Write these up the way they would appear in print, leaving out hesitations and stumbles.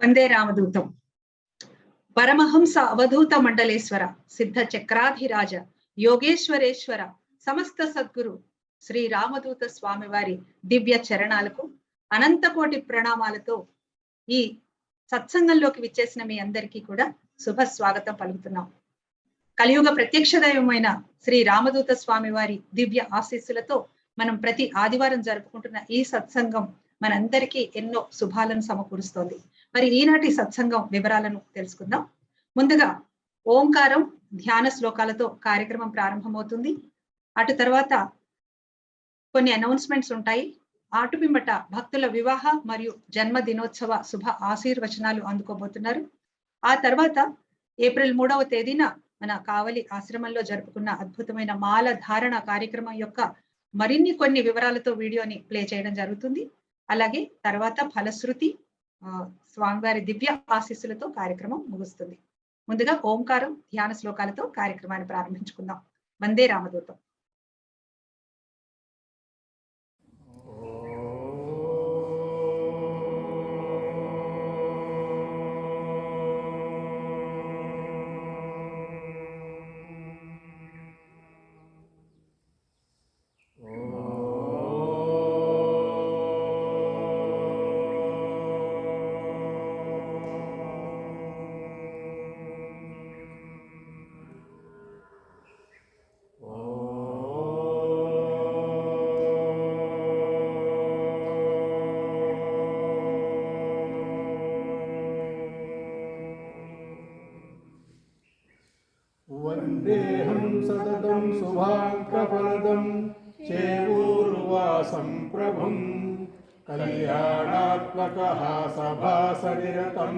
వందే రామదూతం పరమహంస అవధూత మండలేశ్వర సిద్ధ చక్రాధిరాజ యోగేశ్వరేశ్వర సమస్త సద్గురు శ్రీ రామదూత స్వామివారి దివ్య చరణాలకు అనంతకోటి ప్రణామాలతో ఈ సత్సంగంలోకి విచ్చేసిన మీ అందరికీ కూడా శుభ స్వాగతం పలుకుతున్నాం. కలియుగ ప్రత్యక్ష దైవమైన శ్రీ రామదూత స్వామివారి దివ్య ఆశీస్సులతో మనం ప్రతి ఆదివారం జరుపుకుంటున్న ఈ సత్సంగం మనందరికీ ఎన్నో శుభాలను సమకూరుస్తోంది. మరి ఈనాటి సత్సంగం వివరాలను తెలుసుకుందాం. ముందుగా ఓంకారం ధ్యాన శ్లోకాలతో కార్యక్రమం ప్రారంభమవుతుంది. అటు తర్వాత కొన్ని అనౌన్స్మెంట్స్ ఉంటాయి. అటు పిమ్మట భక్తుల వివాహ మరియు జన్మ దినోత్సవ శుభ ఆశీర్వచనాలు అందుకోబోతున్నారు. ఆ తర్వాత ఏప్రిల్ 3వ తేదీన మన కావలి ఆశ్రమంలో జరుపుకున్న అద్భుతమైన మాల ధారణ కార్యక్రమం యొక్క మరిన్ని కొన్ని వివరాలతో వీడియోని ప్లే చేయడం జరుగుతుంది. అలాగే తర్వాత ఫలశ్రుతి స్వామివారి దివ్య ఆశీస్సులతో కార్యక్రమం ముగుస్తుంది. ముందుగా ఓంకారం ధ్యాన శ్లోకాలతో కార్యక్రమాన్ని ప్రారంభించుకుందాం. వందే రామదూతం. వందేహం సతతం శుభాంకఫలదం చేవూర్వాసం ప్రభుం కళ్యాణాత్మకః సభాసనిరతం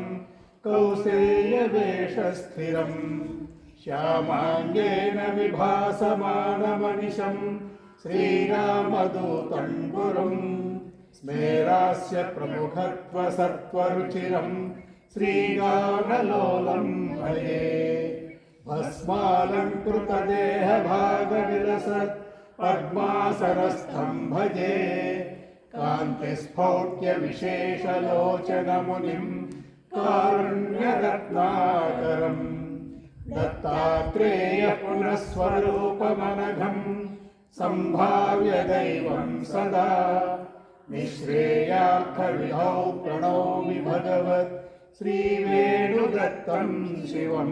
కౌసేయవేషస్థిరం శ్యామాంగేన విభాసమానమనిశం శ్రీరామదూతం గురుం స్మేరాస్య ప్రముఖత్వసత్వరుచిరం శ్రీగానలోలం భజే భస్మాలంకృతదేహభాగవిలసత్ పద్మాసనస్థం భజే కాంతిస్ఫౌట్య విశేషలోచనమునిం కారుణ్యరత్నాకరం దత్తాత్రేయ పునఃస్వరూపమనఘం సంభావ్య దైవం సదా నిశ్రేయార్థవిధౌ ప్రణౌమి భగవత్ శ్రీవేణుదత్తం శివం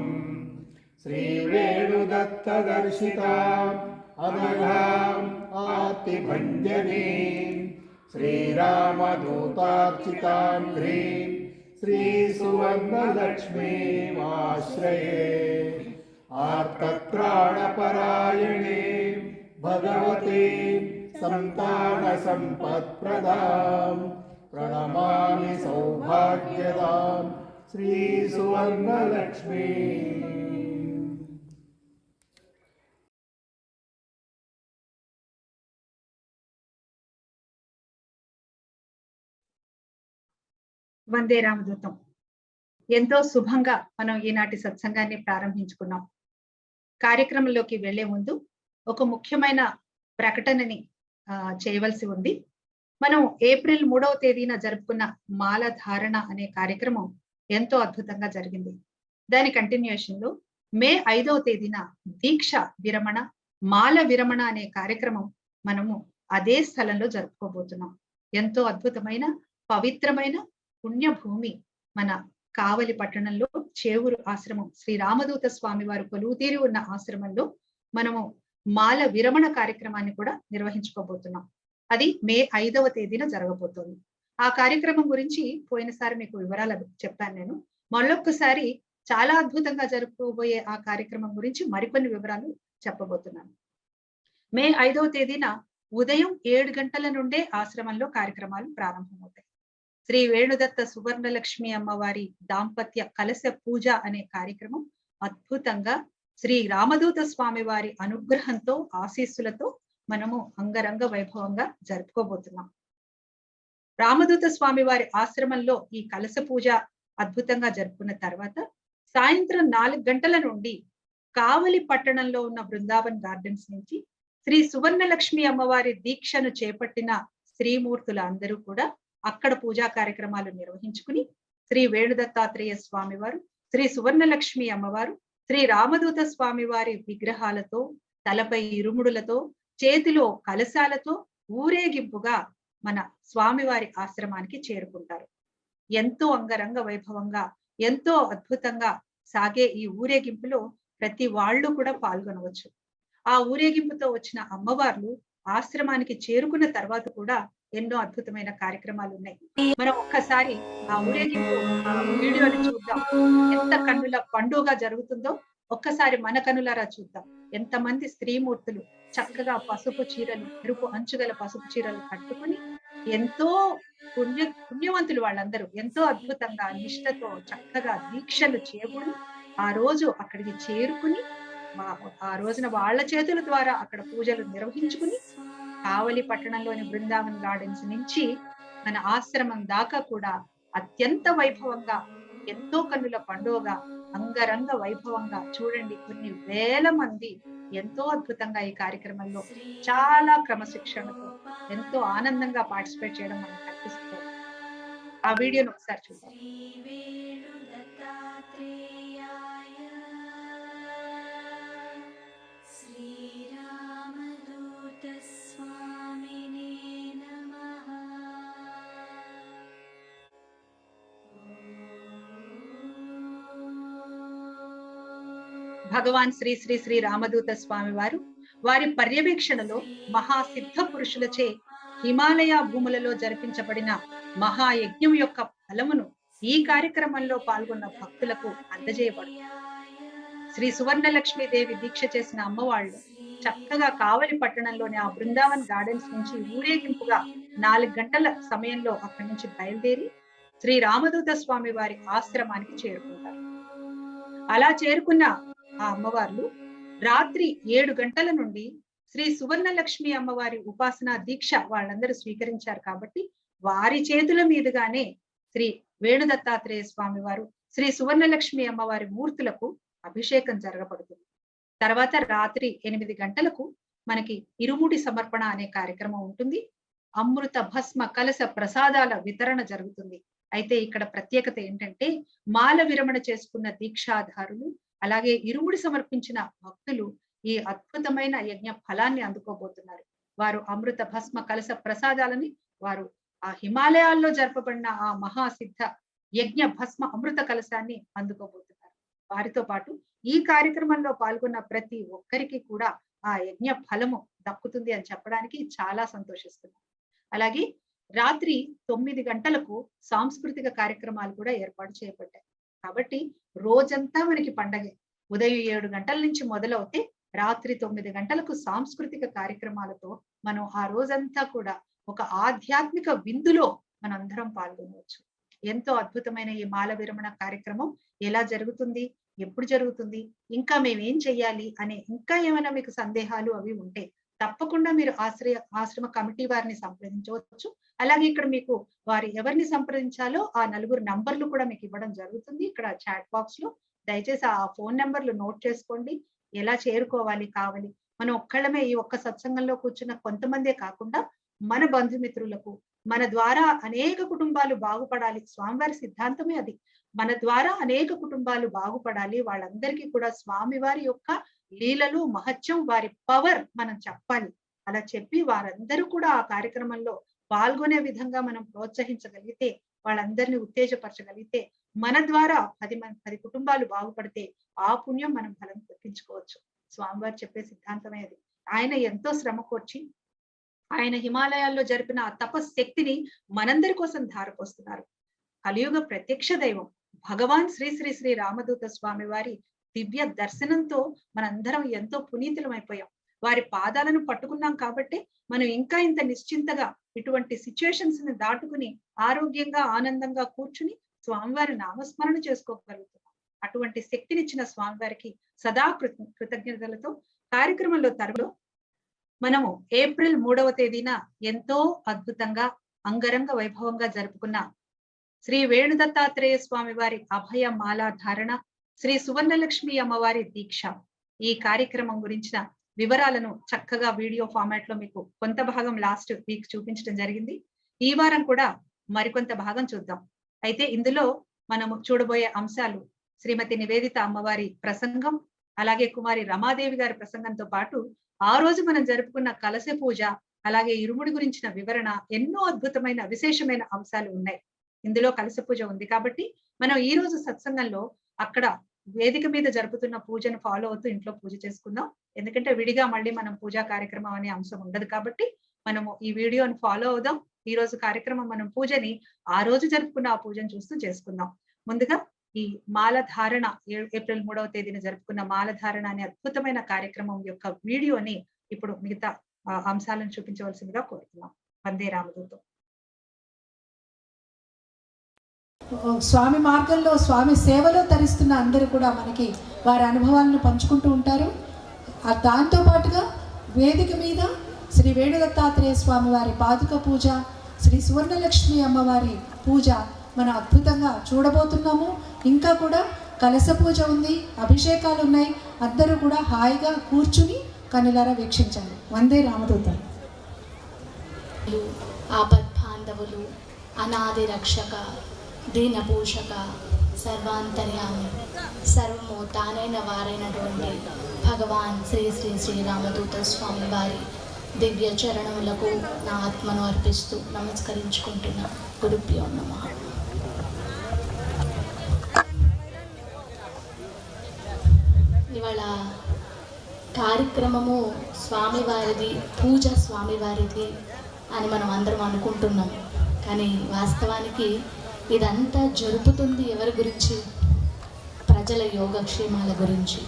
శ్రీవేణుదత్తదర్శితాం అనఘాం ఆర్తిభంజనీం శ్రీరామదూతార్చితాం హ్రీం శ్రీసువర్ణలక్ష్మీమాశ్రయే ఆర్తత్రాణపరాయణే భగవతే సంతానసంపత్ప్రదాం ప్రణమామి సౌభాగ్యదాం శ్రీసువర్ణలక్ష్మీ. వందే రామదూతం. ఎంతో శుభంగా మనం ఈనాటి సత్సంగాన్ని ప్రారంభించుకున్నాం. కార్యక్రమంలోకి వెళ్లే ముందు ఒక ముఖ్యమైన ప్రకటనని చేయవలసి ఉంది. మనం ఏప్రిల్ 3వ తేదీన జరుపుకున్న మాల ధారణ అనే కార్యక్రమం ఎంతో అద్భుతంగా జరిగింది. దాని కంటిన్యూషన్ లో మే 5వ తేదీన దీక్ష విరమణ మాల విరమణ అనే కార్యక్రమం మనము అదే స్థలంలో జరుపుకోబోతున్నాం. ఎంతో అద్భుతమైన పవిత్రమైన పుణ్యభూమి మన కావలి పట్టణంలో చేవూరు ఆశ్రమం శ్రీ రామదూత స్వామి వారు కొలువుతీరి ఉన్న ఆశ్రమంలో మనము మాల విరమణ కార్యక్రమాన్ని కూడా నిర్వహించుకోబోతున్నాం. అది మే 5వ తేదీన జరగబోతోంది. ఆ కార్యక్రమం గురించి పోయినసారి మీకు వివరాలు చెప్పాను నేను. మళ్ళొక్కసారి చాలా అద్భుతంగా జరుపుకోబోయే ఆ కార్యక్రమం గురించి మరికొన్ని వివరాలు చెప్పబోతున్నాను. మే 5వ తేదీన ఉదయం 7 గంటల నుండే ఆశ్రమంలో కార్యక్రమాలు ప్రారంభమవుతాయి. శ్రీ వేణుదత్త సువర్ణలక్ష్మి అమ్మవారి దాంపత్య కలశ పూజ అనే కార్యక్రమం అద్భుతంగా శ్రీ రామదూత స్వామి వారి అనుగ్రహంతో ఆశీస్సులతో మనము అంగరంగ వైభవంగా జరుపుకోబోతున్నాం. రామదూత స్వామి వారి ఆశ్రమంలో ఈ కలశ పూజ అద్భుతంగా జరుపుకున్న తర్వాత సాయంత్రం 4 గంటల నుండి కావలి పట్టణంలో ఉన్న బృందావన్ గార్డెన్స్ నుంచి శ్రీ సువర్ణలక్ష్మి అమ్మవారి దీక్షను చేపట్టిన శ్రీమూర్తుల అందరూ కూడా అక్కడ పూజా కార్యక్రమాలు నిర్వహించుకుని శ్రీ వేణుదత్తాత్రేయ స్వామి వారు, శ్రీ సువర్ణలక్ష్మి అమ్మవారు, శ్రీ రామదూత స్వామి వారి విగ్రహాలతో, తలపై ఇరుముడులతో, చేతిలో కలశాలతో ఊరేగింపుగా మన స్వామివారి ఆశ్రమానికి చేరుకుంటారు. ఎంతో అంగరంగ వైభవంగా, ఎంతో అద్భుతంగా సాగే ఈ ఊరేగింపులో ప్రతి వాళ్ళు కూడా పాల్గొనవచ్చు. ఆ ఊరేగింపుతో వచ్చిన అమ్మవార్లు ఆశ్రమానికి చేరుకున్న తర్వాత కూడా ఎన్నో అద్భుతమైన కార్యక్రమాలు ఉన్నాయి. మనం ఒక్కసారి ఆ ఊరేగింపు వీడియోని చూద్దాం. ఎంత కన్నుల పండుగ జరుగుతుందో ఒక్కసారి మన కనులారా చూద్దాం. ఎంతమంది స్త్రీమూర్తులు చక్కగా పసుపు చీరలు, ఎరుపు అంచుగల పసుపు చీరలు కట్టుకుని ఎంతో పుణ్యవంతులు వాళ్ళందరూ ఎంతో అద్భుతంగా నిష్ఠతో చక్కగా దీక్షలు చేపడి ఆ రోజు అక్కడికి చేరుకుని ఆ రోజున వాళ్ళ చేతుల ద్వారా అక్కడ పూజలు నిర్వహించుకుని కావలి పట్టణంలోని బృందావన్ గార్డెన్స్ నుంచి మన ఆశ్రమం దాకా కూడా అత్యంత వైభవంగా, ఎంతో కన్నుల పండుగగా, అంగరంగ వైభవంగా చూడండి. కొన్ని వేల మంది ఎంతో అద్భుతంగా ఈ కార్యక్రమంలో చాలా క్రమశిక్షణతో ఎంతో ఆనందంగా పార్టిసిపేట్ చేయడం మనకు కనిపిస్తుంది. ఆ వీడియోని ఒకసారి చూద్దాం. భగవాన్ శ్రీ శ్రీ శ్రీ రామదూత స్వామి వారు వారి పర్యవేక్షణలో మహాసిద్ధ పురుషులచే హిమాలయ భూములలో జరిపించబడిన మహాయజ్ఞం యొక్క ఫలమును ఈ కార్యక్రమంలో పాల్గొన్న భక్తులకు అందజేయబడుతుంది. శ్రీ సువర్ణలక్ష్మీదేవి దీక్ష చేసిన అమ్మవాళ్ళు చక్కగా కావలి పట్టణంలోని ఆ బృందావన్ గార్డెన్స్ నుంచి ఊరేగింపుగా 4 గంటల సమయంలో అక్కడి నుంచి బయలుదేరి శ్రీ రామదూత స్వామి వారి ఆశ్రమానికి చేరుకుంటారు. అలా చేరుకున్న ఆ అమ్మవార్లు రాత్రి 7 గంటల నుండి శ్రీ సువర్ణలక్ష్మి అమ్మవారి ఉపాసనా దీక్ష వాళ్ళందరూ స్వీకరించారు కాబట్టి వారి చేతుల మీదుగానే శ్రీ వేణుదత్తాత్రేయ స్వామి వారు, శ్రీ సువర్ణలక్ష్మి అమ్మవారి మూర్తులకు అభిషేకం జరగబడుతుంది. తర్వాత రాత్రి 8 గంటలకు మనకి ఇరుముడి సమర్పణ అనే కార్యక్రమం ఉంటుంది. అమృత భస్మ కలశ ప్రసాదాల వితరణ జరుగుతుంది. అయితే ఇక్కడ ప్రత్యేకత ఏంటంటే మాల విరమణ చేసుకున్న దీక్షాధారులు అలాగే ఇరుముడి సమర్పించిన భక్తులు ఈ అద్భుతమైన యజ్ఞ ఫలాన్ని అందుకోబోతున్నారు. వారు అమృత భస్మ కలశ ప్రసాదాలని వారు ఆ హిమాలయాల్లో జరపబడిన ఆ మహాసిద్ధ యజ్ఞ భస్మ అమృత కలశాన్ని అందుకోబోతున్నారు. వారితో పాటు ఈ కార్యక్రమంలో పాల్గొన్న ప్రతి ఒక్కరికి కూడా ఆ యజ్ఞ ఫలము దక్కుతుంది అని చెప్పడానికి చాలా సంతోషిస్తున్నాను. అలాగే రాత్రి 9 గంటలకు సాంస్కృతిక కార్యక్రమాలు కూడా ఏర్పాటు చేయబడ్డాయి. కాబట్టి రోజంతా మనకి పండగే. ఉదయం 7 గంటల నుంచి మొదలవుతే రాత్రి 9 గంటలకు సాంస్కృతిక కార్యక్రమాలతో మనం ఆ రోజంతా కూడా ఒక ఆధ్యాత్మిక విందులో మనందరం పాల్గొనవచ్చు. ఎంతో అద్భుతమైన ఈ మాల విరమణ కార్యక్రమం ఎలా జరుగుతుంది, ఎప్పుడు జరుగుతుంది, ఇంకా మేమేం చెయ్యాలి అనే ఇంకా ఏమైనా మీకు సందేహాలు అవి ఉంటే తప్పకుండా మీరు ఆశ్రమ కమిటీ వారిని సంప్రదించవచ్చు. అలాగే ఇక్కడ మీకు వారు ఎవరిని సంప్రదించాలో ఆ 4 నంబర్లు కూడా మీకు ఇవ్వడం జరుగుతుంది ఇక్కడ చాట్ బాక్స్ లో. దయచేసి ఆ ఫోన్ నెంబర్లు నోట్ చేసుకోండి. ఎలా చేరుకోవాలి కావాలి. మనం ఒక్కళ్ళమే ఈ ఒక్క సత్సంగంలో కూర్చున్న కొంతమందే కాకుండా మన బంధుమిత్రులకు మన ద్వారా అనేక కుటుంబాలు బాగుపడాలి. స్వామివారి సిద్ధాంతమే అది. మన ద్వారా అనేక కుటుంబాలు బాగుపడాలి. వాళ్ళందరికీ కూడా స్వామివారి యొక్క లీలలు మహత్యం వారి పవర్ మనం చెప్పాలి. అలా చెప్పి వారందరూ కూడా ఆ కార్యక్రమంలో పాల్గొనే విధంగా మనం ప్రోత్సహించగలిగితే, వాళ్ళందరినీ ఉత్తేజపరచగలిగితే మన ద్వారా 10 కుటుంబాలు బాగుపడితే ఆ పుణ్యం మనం ఫలం తెప్పించుకోవచ్చు. స్వామివారు చెప్పే సిద్ధాంతమే అది. ఆయన ఎంతో శ్రమ కోర్చి ఆయన హిమాలయాల్లో జరిపిన ఆ తపశక్తిని మనందరి కోసం ధారపోస్తున్నారు. కలియుగ ప్రత్యక్ష దైవం భగవాన్ శ్రీ శ్రీ శ్రీ రామదూత స్వామి వారి దివ్య దర్శనంతో మనందరం ఎంతో పునీతులమైపోయాం. వారి పాదాలను పట్టుకున్నాం కాబట్టి మనం ఇంకా ఇంత నిశ్చింతగా ఇటువంటి సిచ్యువేషన్స్ ని దాటుకుని ఆరోగ్యంగా ఆనందంగా కూర్చుని స్వామివారి నామస్మరణ చేసుకోగలుగుతున్నాం. అటువంటి శక్తినిచ్చిన స్వామివారికి సదా కృతజ్ఞతలతో కార్యక్రమంలో తరలో మనము ఏప్రిల్ 3వ తేదీన ఎంతో అద్భుతంగా అంగరంగ వైభవంగా జరుపుకున్న శ్రీ వేణుదత్తాత్రేయ స్వామి వారి అభయ మాలా ధారణ, శ్రీ సువర్ణలక్ష్మి అమ్మవారి దీక్ష, ఈ కార్యక్రమం గురించిన వివరాలను చక్కగా వీడియో ఫార్మాట్ లో మీకు కొంత భాగం లాస్ట్ వీక్ చూపించడం జరిగింది. ఈ వారం కూడా మరికొంత భాగం చూద్దాం. అయితే ఇందులో మనము చూడబోయే అంశాలు శ్రీమతి నివేదిత అమ్మవారి ప్రసంగం, అలాగే కుమారి రమాదేవి గారి ప్రసంగంతో పాటు ఆ రోజు మనం జరుపుకున్న కలశ పూజ, అలాగే ఇరుముడి గురించిన వివరణ, ఎన్నో అద్భుతమైన విశేషమైన అంశాలు ఉన్నాయి. ఇందులో కలశ పూజ ఉంది కాబట్టి మనం ఈ రోజు సత్సంగంలో అక్కడ వేదిక మీద జరుపుతున్న పూజను ఫాలో అవుతూ ఇంట్లో పూజ చేసుకుందాం. ఎందుకంటే విడిగా మళ్ళీ మనం పూజా కార్యక్రమం అనే అంశం ఉండదు కాబట్టి మనము ఈ వీడియోని ఫాలో అవుదాం. ఈ రోజు కార్యక్రమం మనం పూజని ఆ రోజు జరుపుకున్న ఆ పూజను చూస్తూ చేసుకుందాం. ముందుగా ఈ మాలధారణ ఏప్రిల్ 3వ తేదీన జరుపుకున్న మాలధారణ అనే అద్భుతమైన కార్యక్రమం యొక్క వీడియోని ఇప్పుడు మిగతా అంశాలను చూపించవలసిందిగా కోరుతున్నాం. వందే రామదూతం. స్వామి మార్గంలో స్వామి సేవలో తరిస్తున్న అందరూ కూడా మనకి వారి అనుభవాలను పంచుకుంటూ ఉంటారు. దాంతో పాటుగా వేదిక మీద శ్రీ వేణుదత్తాత్రేయ స్వామి వారి పాదుక పూజ, శ్రీ సువర్ణలక్ష్మి అమ్మవారి పూజ మనం అద్భుతంగా చూడబోతున్నాము. ఇంకా కూడా కలశ పూజ ఉంది, అభిషేకాలు ఉన్నాయి. అందరూ కూడా హాయిగా కూర్చుని కనులారా వీక్షించండి. వందే రామదూతం. ఆపద్బాంధవులు, అనాది రక్షక, దీనభూషక, సర్వాంతర్యామి, సర్వము తానైన వారైనటువంటి భగవాన్ శ్రీ శ్రీ శ్రీ రామదూత స్వామి వారి దివ్య చరణములకు నా ఆత్మను అర్పిస్తూ నమస్కరించుకుంటున్నా. గురుభ్యో నమః. ఇవాళ కార్యక్రమము స్వామివారిది, పూజ స్వామివారిది అని మనం అందరం అనుకుంటున్నాం. కానీ వాస్తవానికి ఇదంతా జరుపుతుంది ఎవరి గురించి? ప్రజల యోగక్షేమాల గురించి.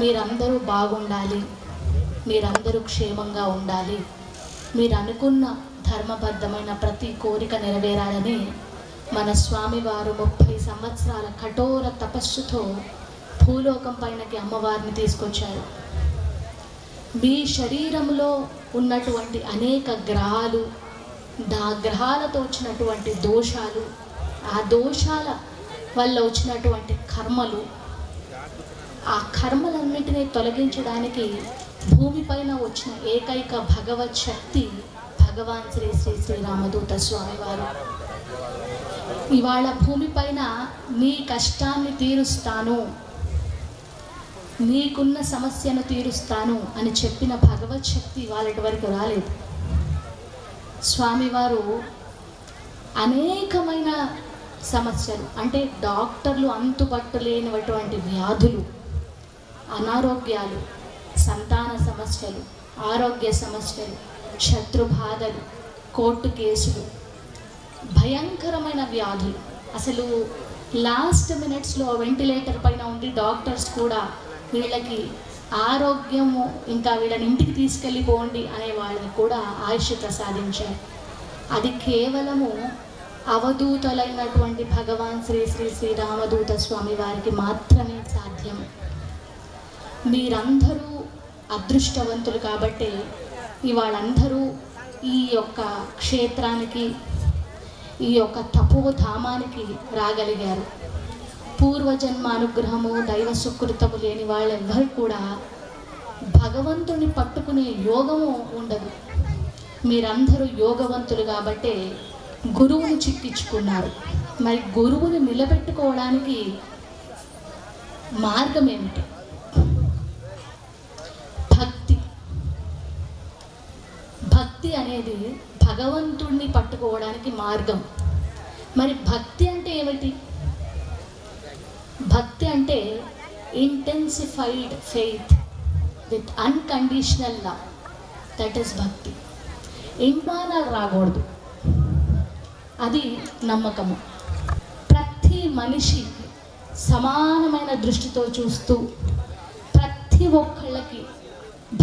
మీరందరూ బాగుండాలి, మీరందరూ క్షేమంగా ఉండాలి, మీరు అనుకున్న ధర్మబద్ధమైన ప్రతి కోరిక నెరవేరాలని మన స్వామివారు 30 సంవత్సరాల కఠోర తపస్సుతో భూలోకం పైనకి అమ్మవారిని తీసుకొచ్చారు. మీ శరీరంలో ఉన్నటువంటి అనేక గ్రహాలు, ఆ గ్రహాలతో వచ్చినటువంటి దోషాలు, ఆ దోషాల వల్ల వచ్చినటువంటి కర్మలు, ఆ కర్మలన్నింటినీ తొలగించడానికి భూమిపైన వచ్చిన ఏకైక భగవత్ శక్తి భగవాన్ శ్రీ శ్రీ శ్రీ రామదూత స్వామివారు. ఇవాళ భూమిపైన నీ కష్టాన్ని తీరుస్తాను, నీకున్న సమస్యను తీరుస్తాను అని చెప్పిన భగవత్ శక్తి వాళ్ళ వరకు రాలేదు. స్వామివారు అనేకమైన సమస్యలు, అంటే డాక్టర్లు అంతుపట్టలేనటువంటి వ్యాధులు, అనారోగ్యాలు, సంతాన సమస్యలు, ఆరోగ్య సమస్యలు, శత్రుబాధలు, కోర్టు కేసులు, భయంకరమైన వ్యాధులు, అసలు లాస్ట్ మినిట్స్లో వెంటిలేటర్ పైన ఉండి డాక్టర్స్ కూడా వీళ్ళకి ఆరోగ్యము, ఇంకా వీళ్ళని ఇంటికి తీసుకెళ్ళిపోండి అనే వాళ్ళని కూడా ఆయుష్ ప్రసాదించారు. అది కేవలము అవధూతలైనటువంటి భగవాన్ శ్రీ శ్రీ శ్రీ రామదూత స్వామి వారికి మాత్రమే సాధ్యం. మీరందరూ అదృష్టవంతులు కాబట్టి ఇవాళందరూ ఈ యొక్క క్షేత్రానికి, ఈ యొక్క తపోధామానికి రాగలిగారు. పూర్వజన్మ అనుగ్రహము, దైవ సుకృతము లేని వాళ్ళెవ్వరు కూడా భగవంతుని పట్టుకునే యోగము ఉండదు. మీరందరూ యోగవంతులు కాబట్టే గురువుని చిక్కించుకున్నారు. మరి గురువుని నిలబెట్టుకోవడానికి మార్గం ఏమిటి? భక్తి. భక్తి అనేది భగవంతుడిని పట్టుకోవడానికి మార్గం. మరి భక్తి అంటే ఏమిటి? భక్తి అంటే intensified faith with unconditional love. That is భక్తి. ఇంపానాలు రాకూడదు, అది నమ్మకము. ప్రతి మనిషి సమానమైన దృష్టితో చూస్తూ ప్రతి ఒక్కళ్ళకి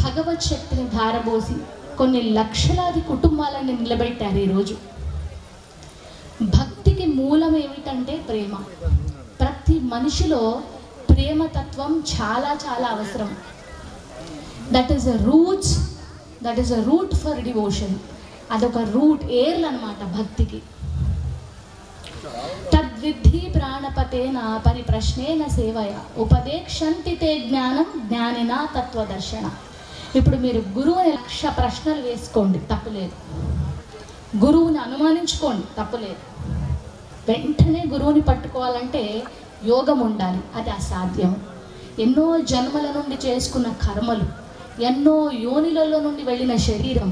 భగవత్ శక్తిని ధారబోసి కొన్ని లక్షలాది కుటుంబాలను నిలబెట్టారు ఈరోజు. భక్తికి మూలం ఏమిటంటే ప్రేమ. ప్రతి మనిషిలో ప్రేమతత్వం చాలా చాలా అవసరం. That is a route for devotion. అదొక రూట్, ఏర్లు అనమాట భక్తికి. తద్విద్ధి ప్రాణపతేన పరిప్రశ్నేన సేవయ ఉపదేక్షంతి తే జ్ఞానం జ్ఞానిన తత్వదర్శన. ఇప్పుడు మీరు గురువుని 1,00,000 ప్రశ్నలు వేసుకోండి, తప్పులేదు. గురువుని అనుమానించుకోండి, తప్పులేదు. వెంటనే గురువుని పట్టుకోవాలంటే యోగం ఉండాలి, అది అసాధ్యం. ఎన్నో జన్మల నుండి చేసుకున్న కర్మలు, ఎన్నో యోనిలలో నుండి వెళ్ళిన శరీరం,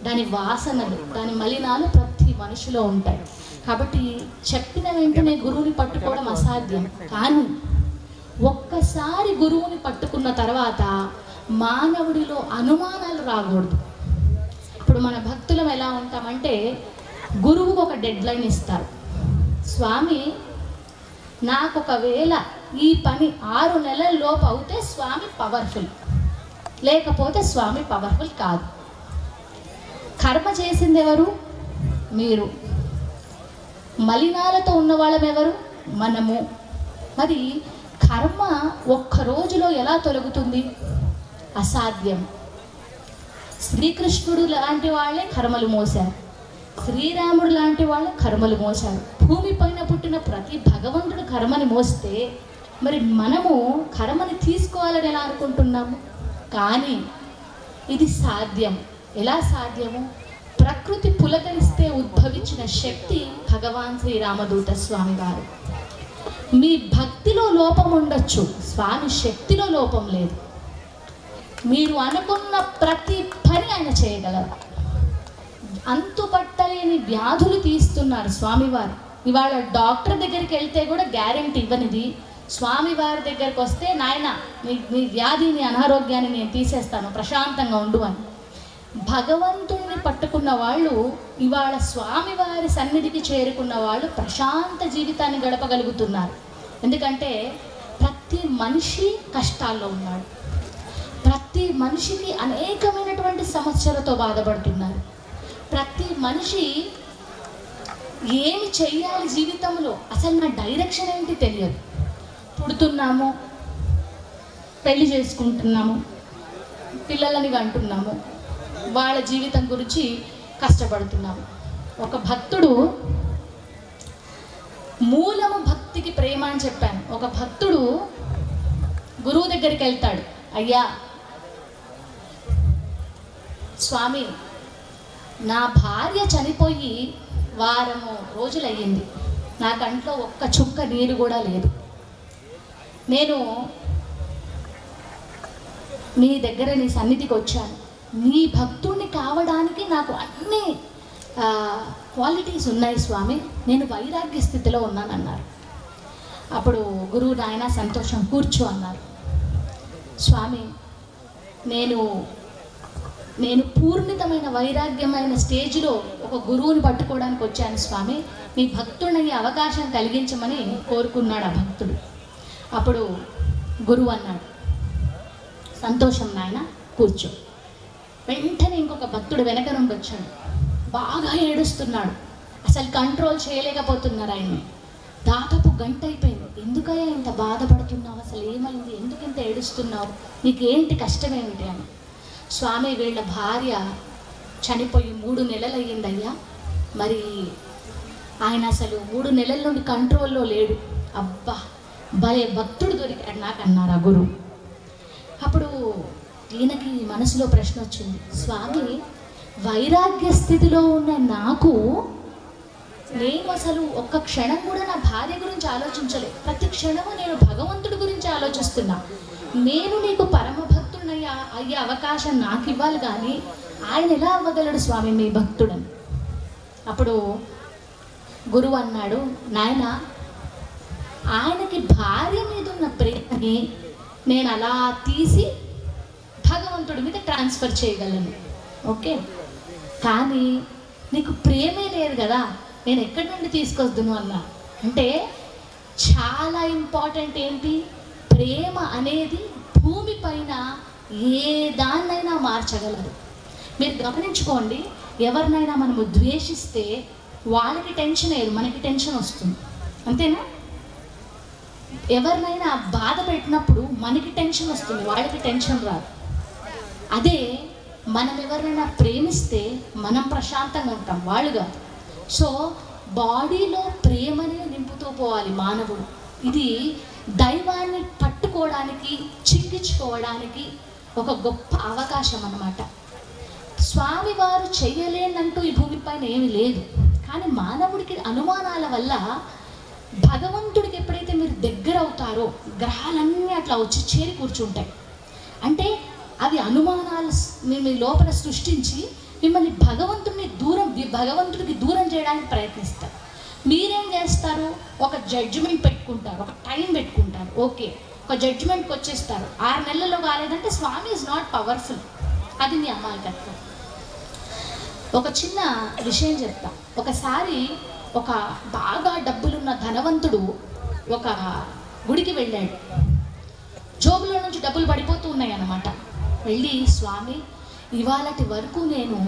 దాని వాసనలు, దాని మలినాలు ప్రతి మనిషిలో ఉంటాయి. కాబట్టి చెప్పిన వెంటనే గురువుని పట్టుకోవడం అసాధ్యం. కానీ ఒక్కసారి గురువుని పట్టుకున్న తర్వాత మానవుడిలో అనుమానాలు రాకూడదు. ఇప్పుడు మన భక్తులం ఎలా ఉంటామంటే, గురువుకు ఒక డెడ్ లైన్ ఇస్తారు. స్వామి, నాకు ఒకవేళ ఈ పని 6 నెలల లోపు అవుతే స్వామి పవర్ఫుల్, లేకపోతే స్వామి పవర్ఫుల్ కాదు. కర్మ చేసింది ఎవరు? మీరు. మలినాలతో ఉన్న వాళ్ళం ఎవరు? మనము. మరి కర్మ ఒక్క రోజులో ఎలా తొలగుతుంది? అసాధ్యం. శ్రీకృష్ణుడు లాంటి వాళ్ళే కర్మలు మోశారు, శ్రీరాముడు లాంటి వాళ్ళు కర్మలు మోశారు. భూమి పైన పుట్టిన ప్రతి భగవంతుడు కర్మని మోస్తే మరి మనము కర్మని తీసుకోవాలని ఎలా అనుకుంటున్నాము? కానీ ఇది సాధ్యం. ఎలా సాధ్యము? ప్రకృతి పులకరిస్తే ఉద్భవించిన శక్తి భగవాన్ శ్రీరామదూత స్వామి వారు. మీ భక్తిలో లోపం ఉండొచ్చు, స్వామి శక్తిలో లోపం లేదు. మీరు అనుకున్న ప్రతి పని ఆయన చేయగలరు. అంతుపట్టలేని వ్యాధులు తీస్తున్నారు స్వామివారు. ఇవాళ డాక్టర్ దగ్గరికి వెళ్తే కూడా గ్యారెంటీ ఇవ్వనిది, స్వామివారి దగ్గరికి వస్తే నాయన నీ వ్యాధిని, అనారోగ్యాన్ని నేను తీసేస్తాను, ప్రశాంతంగా ఉండు అని. భగవంతుణ్ణి పట్టుకున్న వాళ్ళు, ఇవాళ స్వామివారి సన్నిధికి చేరుకున్న వాళ్ళు ప్రశాంత జీవితాన్ని గడపగలుగుతున్నారు. ఎందుకంటే ప్రతి మనిషి కష్టాల్లో ఉన్నాడు, ప్రతి మనిషికి అనేకమైనటువంటి సమస్యలతో బాధపడుతున్నారు. ప్రతి మనిషి ఏమి చెయ్యాలి జీవితంలో, అసలు నా డైరెక్షన్ ఏంటి తెలియదు. పుడుతున్నాము, పెళ్లి చేసుకుంటున్నాము, పిల్లలని కంటున్నాము, వాళ్ళ జీవితం గురించి కష్టపడుతున్నాము. ఒక భక్తుడు, మూలము భక్తికి ప్రేమ అని చెప్పాను. ఒక భక్తుడు గురువు దగ్గరికి వెళ్తాడు. అయ్యా స్వామి, నా భార్య చనిపోయి వారము రోజులయ్యింది, నా కంట్లో ఒక్క చుక్క నీరు కూడా లేదు. నేను నీ దగ్గర, నీ సన్నిధికి వచ్చాను. నీ భక్తుడిని కావడానికి నాకు అన్ని క్వాలిటీస్ ఉన్నాయి స్వామి, నేను వైరాగ్య స్థితిలో ఉన్నానన్నారు. అప్పుడు గురువు, నాయన సంతోషం, కూర్చో అన్నారు. స్వామి, నేను పూర్ణితమైన వైరాగ్యమైన స్టేజ్లో ఒక గురువుని పట్టుకోవడానికి వచ్చాను స్వామి, మీ భక్తుడిని అవకాశం కలిగించమని కోరుకున్నాడు ఆ భక్తుడు. అప్పుడు గురువు అన్నాడు, సంతోషం నాయన, కూర్చో. వెంటనే ఇంకొక భక్తుడు వెనక నుండి వచ్చాడు. బాగా ఏడుస్తున్నాడు, అసలు కంట్రోల్ చేయలేకపోతున్నారు ఆయన్ని. దాదాపు గంట అయిపోయింది. ఎందుకయ్యా ఇంత బాధపడుతున్నావు, అసలు ఏమైంది, ఎందుకు ఇంత ఏడుస్తున్నావు, నీకేంటి కష్టం ఏమిటి అని. స్వామి, వీళ్ళ భార్య చనిపోయి 3 నెలలు అయ్యిందయ్యా, మరి ఆయన అసలు 3 నెలల నుండి కంట్రోల్లో లేడు. అబ్బా, భలే భక్తుడు దొరికాడు నాకు అన్నారు ఆ గురువు. అప్పుడు ఈయనకి మనసులో ప్రశ్న వచ్చింది, స్వామి, వైరాగ్య స్థితిలో ఉన్న నాకు, నేను అసలు ఒక్క క్షణం కూడా నా భార్య గురించి ఆలోచించలేదు, ప్రతి క్షణము నేను భగవంతుడి గురించి ఆలోచిస్తున్నా. నేను నీకు పరమ భక్తుడయ్యా అయ్యే అవకాశం నాకు ఇవ్వాలి, కానీ ఆయన ఎలా అవ్వగలడు స్వామి మీ భక్తుడని. అప్పుడు గురువు అన్నాడు, నాయన, ఆయనకి భార్య మీద ఉన్న ప్రేమని నేను అలా తీసి భగవంతుడి మీద ట్రాన్స్ఫర్ చేయగలను, ఓకే, కానీ నీకు ప్రేమే లేదు కదా, నేను ఎక్కడి నుండి తీసుకొద్దును అన్నా. అంటే చాలా ఇంపార్టెంట్ ఏంటి, ప్రేమ అనేది భూమి పైన ఏ దాన్నైనా మార్చగలదు. మీరు గమనించుకోండి, ఎవరినైనా మనము ద్వేషిస్తే వాళ్ళకి టెన్షన్ లేదు, మనకి టెన్షన్ వస్తుంది, అంతేనా? ఎవరినైనా బాధ పెట్టినప్పుడు మనకి టెన్షన్ వస్తుంది, వాళ్ళకి టెన్షన్ రాదు. అదే మనం ఎవరినైనా ప్రేమిస్తే మనం ప్రశాంతంగా ఉంటాం, వాళ్ళు కాదు. సో బాడీలో ప్రేమని నింపుతూ పోవాలి మానవుడు. ఇది దైవాన్ని పట్టుకోవడానికి, చిక్కించుకోవడానికి ఒక గొప్ప అవకాశం అన్నమాట. స్వామివారు చెయ్యలేనంటూ ఈ భూమిపైన ఏమీ లేదు, కానీ మానవుడికి అనుమానాల వల్ల భగవంతుడికి ఎప్పుడైతే మీరు దగ్గర అవుతారో గ్రహాలన్నీ అట్లా వచ్చి చేరి కూర్చుంటాయి. అంటే అవి అనుమానాలు మీ లోపల సృష్టించి మిమ్మల్ని భగవంతుడికి దూరం చేయడానికి ప్రయత్నిస్తారు. మీరేం చేస్తారు? ఒక జడ్జిమెంట్ పెట్టుకుంటారు, ఒక టైం పెట్టుకుంటారు. ఓకే, ఒక జడ్జిమెంట్కి వచ్చేస్తారు. 6 నెలల్లో కాలేదంటే స్వామి ఈజ్ నాట్ పవర్ఫుల్. అది మీ అమాయకత్వం. ఒక చిన్న విషయం చెప్తా. ఒకసారి ఒక బాగా డబ్బులున్న ధనవంతుడు ఒక గుడికి వెళ్ళాడు. జోబులో నుంచి డబ్బులు పడిపోతూ ఉన్నాయి అన్నమాట. వెళ్ళి, స్వామి, ఇవాళటి వరకు నేను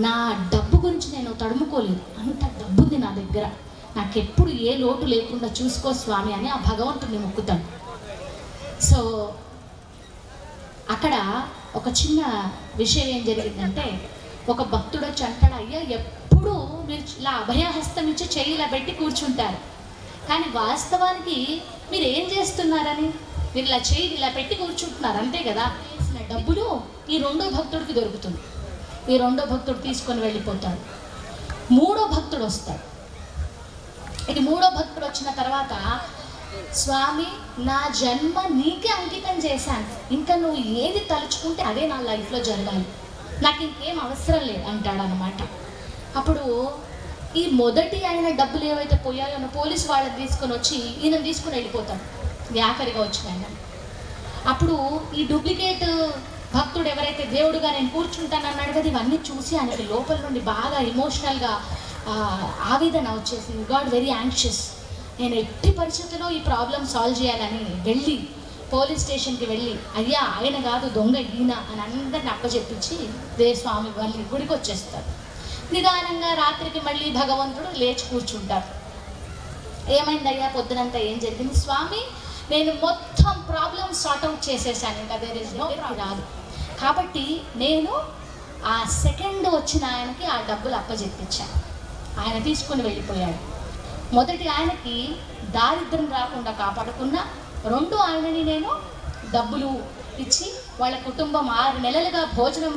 నా డబ్బు గురించి నేను తడుముకోలేదు, అంత డబ్బుంది నా దగ్గర, నాకెప్పుడు ఏ లోటు లేకుండా చూసుకో స్వామి అని ఆ భగవంతుడిని మొక్కుతాడు. సో అక్కడ ఒక చిన్న విషయం ఏం జరిగిందంటే, ఒక భక్తుడు వచ్చి అంటాడు, అయ్యా ఎప్పుడు మీరు ఇలా అభయహస్తం ఇచ్చి చెయ్యి ఇలా పెట్టి కూర్చుంటారు, కానీ వాస్తవానికి మీరు ఏం చేస్తున్నారని మీరు ఇలా చెయ్యి ఇలా పెట్టి కూర్చుంటున్నారు అంతే కదా. వేసిన డబ్బులు ఈ 2వ భక్తుడికి దొరుకుతుంది. ఈ 2వ భక్తుడు తీసుకొని వెళ్ళిపోతాడు. 3వ భక్తుడు వస్తాడు. ఇది 3వ భక్తుడు వచ్చిన తర్వాత, స్వామి, నా జన్మ నీకే అంకితం చేశాను, ఇంకా నువ్వు ఏది తలుచుకుంటే అదే నా లైఫ్లో జరగాలి, నాకు ఇంకేం అవసరం లేదు అంటాడు అనమాట. అప్పుడు ఈ మొదటి ఆయన డబ్బులు ఏవైతే పోయాయో పోలీసు వాళ్ళని తీసుకొని వచ్చి ఈయన తీసుకుని వెళ్ళిపోతాడు, ఆఖరిగా వచ్చిన ఆయన. అప్పుడు ఈ డూప్లికేట్ భక్తుడు ఎవరైతే దేవుడుగా నేను కూర్చుంటాను అన్నాడు కదా, ఇవన్నీ చూసి ఆయనకి లోపల నుండి బాగా ఎమోషనల్గా ఆవేదన వచ్చేసి, గాడ్ వెరీ యాంగ్షియస్, నేను ఎట్టి పరిస్థితుల్లో ఈ ప్రాబ్లం సాల్వ్ చేయాలని వెళ్ళి పోలీస్ స్టేషన్కి వెళ్ళి, అయ్యా ఆయన కాదు దొంగ ఈయన అని అందరిని అప్పచెప్పించి స్వామి మళ్ళీ గుడికి వచ్చేస్తారు. నిదానంగా రాత్రికి మళ్ళీ భగవంతుడు లేచి కూర్చుంటారు. ఏమైందయ్యా పొద్దునంతా ఏం జరిగింది? స్వామి, నేను మొత్తం ప్రాబ్లమ్ సార్ట్అవుట్ చేసేసాను, ఇంకా దేర్ ఇస్ నో రాదు, కాబట్టి నేను ఆ సెకండ్ వచ్చిన ఆయనకి ఆ డబ్బులు అప్పచెప్పించాను. ఆయన తీసుకుని వెళ్ళిపోయాడు. మొదటి ఆయనకి దారిద్ర్యం రాకుండా కాపాడుకున్న, 2 ఆయనని నేను డబ్బులు ఇచ్చి వాళ్ళ కుటుంబం 6 నెలలుగా భోజనం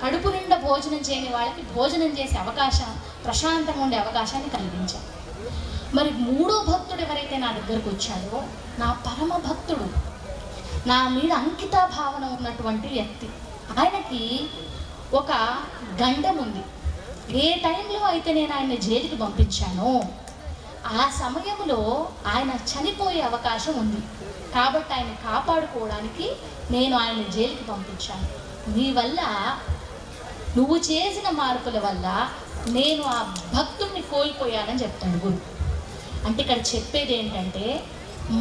కడుపు నిండా భోజనం చేయని వాళ్ళకి భోజనం చేసే అవకాశం, ప్రశాంతంగా ఉండే అవకాశాన్ని కలిగించాను. మరి 3వ భక్తుడు ఎవరైతే నా దగ్గరకు వచ్చాడో, నా పరమ భక్తుడు, నా మీద అంకిత భావన ఉన్నటువంటి వ్యక్తి, ఆయనకి ఒక గండం ఉంది. ఏ టైంలో అయితే నేను ఆయన జైలుకి పంపించానో ఆ సమయంలో ఆయన చనిపోయే అవకాశం ఉంది, కాబట్టి ఆయన కాపాడుకోవడానికి నేను ఆయన జైలుకి పంపించాను. నీ వల్ల, నువ్వు చేసిన మార్పుల వల్ల నేను ఆ భక్తుడిని కోల్పోయానని చెప్తాడు గురు. అంటే ఇక్కడ చెప్పేది ఏంటంటే,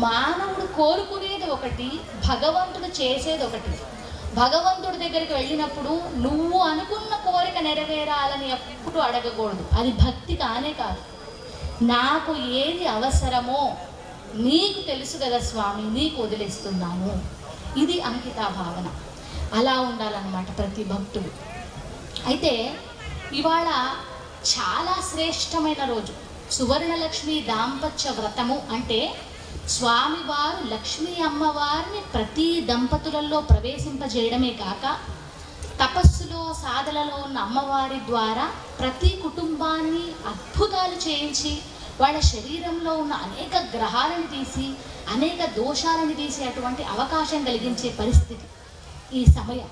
మానవుడు కోరుకునేది ఒకటి, భగవంతుడు చేసేది ఒకటి. భగవంతుడి దగ్గరికి వెళ్ళినప్పుడు నువ్వు అనుకున్న కోరిక నెరవేరాలని ఎప్పుడు అడగకూడదు, అది భక్తి కానే కాదు. నాకు ఏది అవసరమో నీకు తెలుసు కదా స్వామి, నీకు వదిలేస్తున్నాను, ఇది అంకితా భావన. అలా ఉండాలన్నమాట ప్రతి భక్తుడు. అయితే ఇవాళ చాలా శ్రేష్టమైన రోజు, సువర్ణలక్ష్మి దాంపత్య వ్రతము. అంటే స్వామివారు లక్ష్మీ అమ్మవారిని ప్రతి దంపతులలో ప్రవేశింపజేయడమే కాక, తపస్సులో సాధనలో ఉన్న అమ్మవారి ద్వారా ప్రతి కుటుంబాన్ని అద్భుతాలు చేయించి, వాళ్ళ శరీరంలో ఉన్న అనేక గ్రహాలను తీసి, అనేక దోషాలను తీసి అటువంటి అవకాశం కలిగించే పరిస్థితి ఈ సమయం.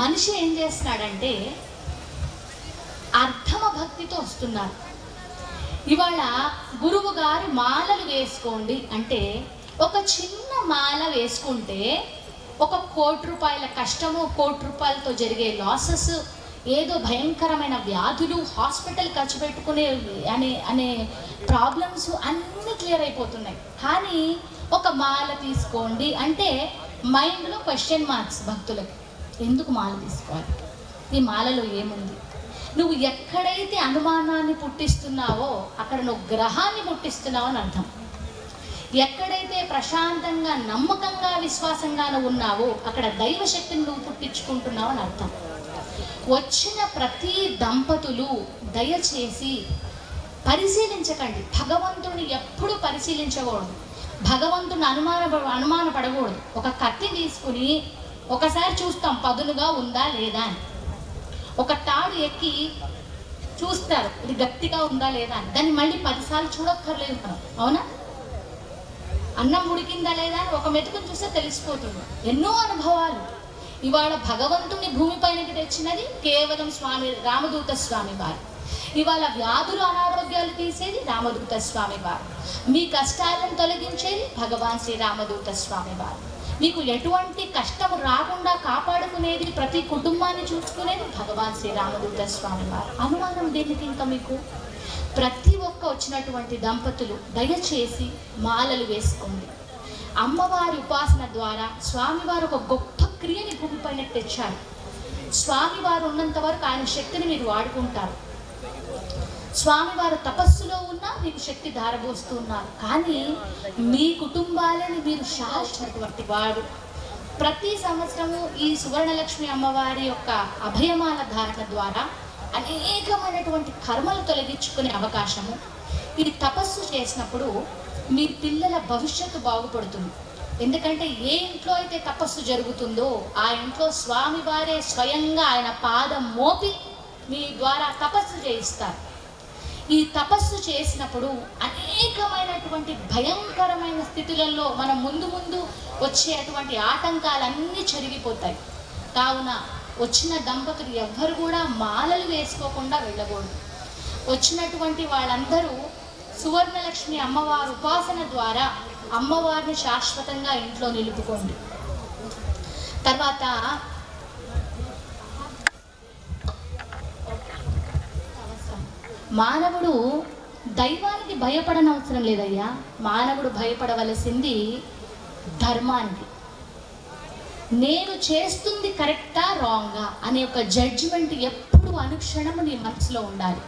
మనిషి ఏం చేస్తున్నాడంటే, అర్ధమ భక్తితో వస్తున్నారు. ఇవాళ గురువు గారు మాలలు వేసుకోండి అంటే, ఒక చిన్న మాల వేసుకుంటే 1 కోటి రూపాయల కష్టము, 1 కోటి రూపాయలతో జరిగే లాసెస్, ఏదో భయంకరమైన వ్యాధులు, హాస్పిటల్ ఖర్చు పెట్టుకునే అనే ప్రాబ్లమ్స్ అన్నీ క్లియర్ అయిపోతున్నాయి. కానీ ఒక మాల తీసుకోండి అంటే మైండ్లో క్వశ్చన్ మార్క్స్ భక్తులకి. ఎందుకు మాల తీసుకోవాలి? ఈ మాలలో ఏముంది? నువ్వు ఎక్కడైతే అనుమానాన్ని పుట్టిస్తున్నావో అక్కడ నువ్వు గ్రహాన్ని పుట్టిస్తున్నావు అని అర్థం. ఎక్కడైతే ప్రశాంతంగా, నమ్మకంగా, విశ్వాసంగా నువ్వు ఉన్నావో అక్కడ దైవశక్తిని నువ్వు పుట్టించుకుంటున్నావు అని అర్థం. వచ్చిన ప్రతి దంపతులు దయచేసి పరిశీలించకండి. భగవంతుడిని ఎప్పుడు పరిశీలించకూడదు, భగవంతుడిని అనుమానపడకూడదు. ఒక కత్తి తీసుకుని ఒకసారి చూస్తాం పదునుగా ఉందా లేదా అని. ఒక తాడు ఎక్కి చూస్తారు ఇది గట్టిగా ఉందా లేదా అని. దాన్ని మళ్ళీ 10 సార్లు చూడక్కర్లేదు మనం, అవునా? అన్నం ఉడికిందా లేదా అని ఒక మెతుకుని చూస్తే తెలిసిపోతుంది. ఎన్నో అనుభవాలు. ఇవాళ భగవంతుని భూమిపైనకి తెచ్చినది కేవలం స్వామి రామదూత స్వామి వారు. ఇవాళ వ్యాధులు అనారోగ్యాలు తీసేది రామదూత స్వామి వారు. మీ కష్టాలను తొలగించేది భగవాన్ శ్రీ రామదూత స్వామి వారు. మీకు ఎటువంటి కష్టం రాకుండా కాపాడుకునేది, ప్రతి కుటుంబాన్ని చూసుకునేది భగవాన్ శ్రీ రామదూత స్వామి వారు. అనుమానం దేనికి ఇంకా మీకు? ప్రతి ఒక్క వచ్చినటువంటి దంపతులు దయచేసి మాలలు వేసుకోండి. అమ్మవారి ఉపాసన ద్వారా స్వామివారు ఒక గొప్ప క్రియని భూమిపైన తెచ్చారు. స్వామివారు ఉన్నంత వరకు ఆయన శక్తిని మీరు వాడుకుంటారు. స్వామివారు తపస్సులో ఉన్నా మీకు శక్తి ధారపోస్తూ ఉన్నారు. కానీ మీ కుటుంబాలని మీరు శాశ్వతటువంటి వాడు. ప్రతి సంవత్సరము ఈ సువర్ణలక్ష్మి అమ్మవారి యొక్క అభయమాల ధారణ ద్వారా అనేకమైనటువంటి కర్మలు తొలగించుకునే అవకాశము. ఈ తపస్సు చేసినప్పుడు మీ పిల్లల భవిష్యత్తు బాగుపడుతుంది. ఎందుకంటే ఏ ఇంట్లో అయితే తపస్సు జరుగుతుందో ఆ ఇంట్లో స్వామివారే స్వయంగా ఆయన పాదం మోపి మీ ద్వారా తపస్సు చేయిస్తారు. ఈ తపస్సు చేసినప్పుడు అనేకమైనటువంటి భయంకరమైన స్థితులలో మనం ముందు వచ్చేటువంటి ఆటంకాలన్నీ చెరిగిపోతాయి. కావున వచ్చిన దంపతులు ఎవ్వరు కూడా మాలలు వేసుకోకుండా వెళ్ళకూడదు. వచ్చినటువంటి వాళ్ళందరూ సువర్ణలక్ష్మి అమ్మవారి ఉపాసన ద్వారా అమ్మవారిని శాశ్వతంగా ఇంట్లో నిలుపుకోండి. తర్వాత మానవుడు దైవానికి భయపడనవసరం లేదయ్యా. మానవుడు భయపడవలసింది ధర్మానికి. నేను చేస్తుంది కరెక్టా రాంగా అనే ఒక జడ్జిమెంట్ ఎప్పుడు అనుక్షణము నీ మనసులో ఉండాలి.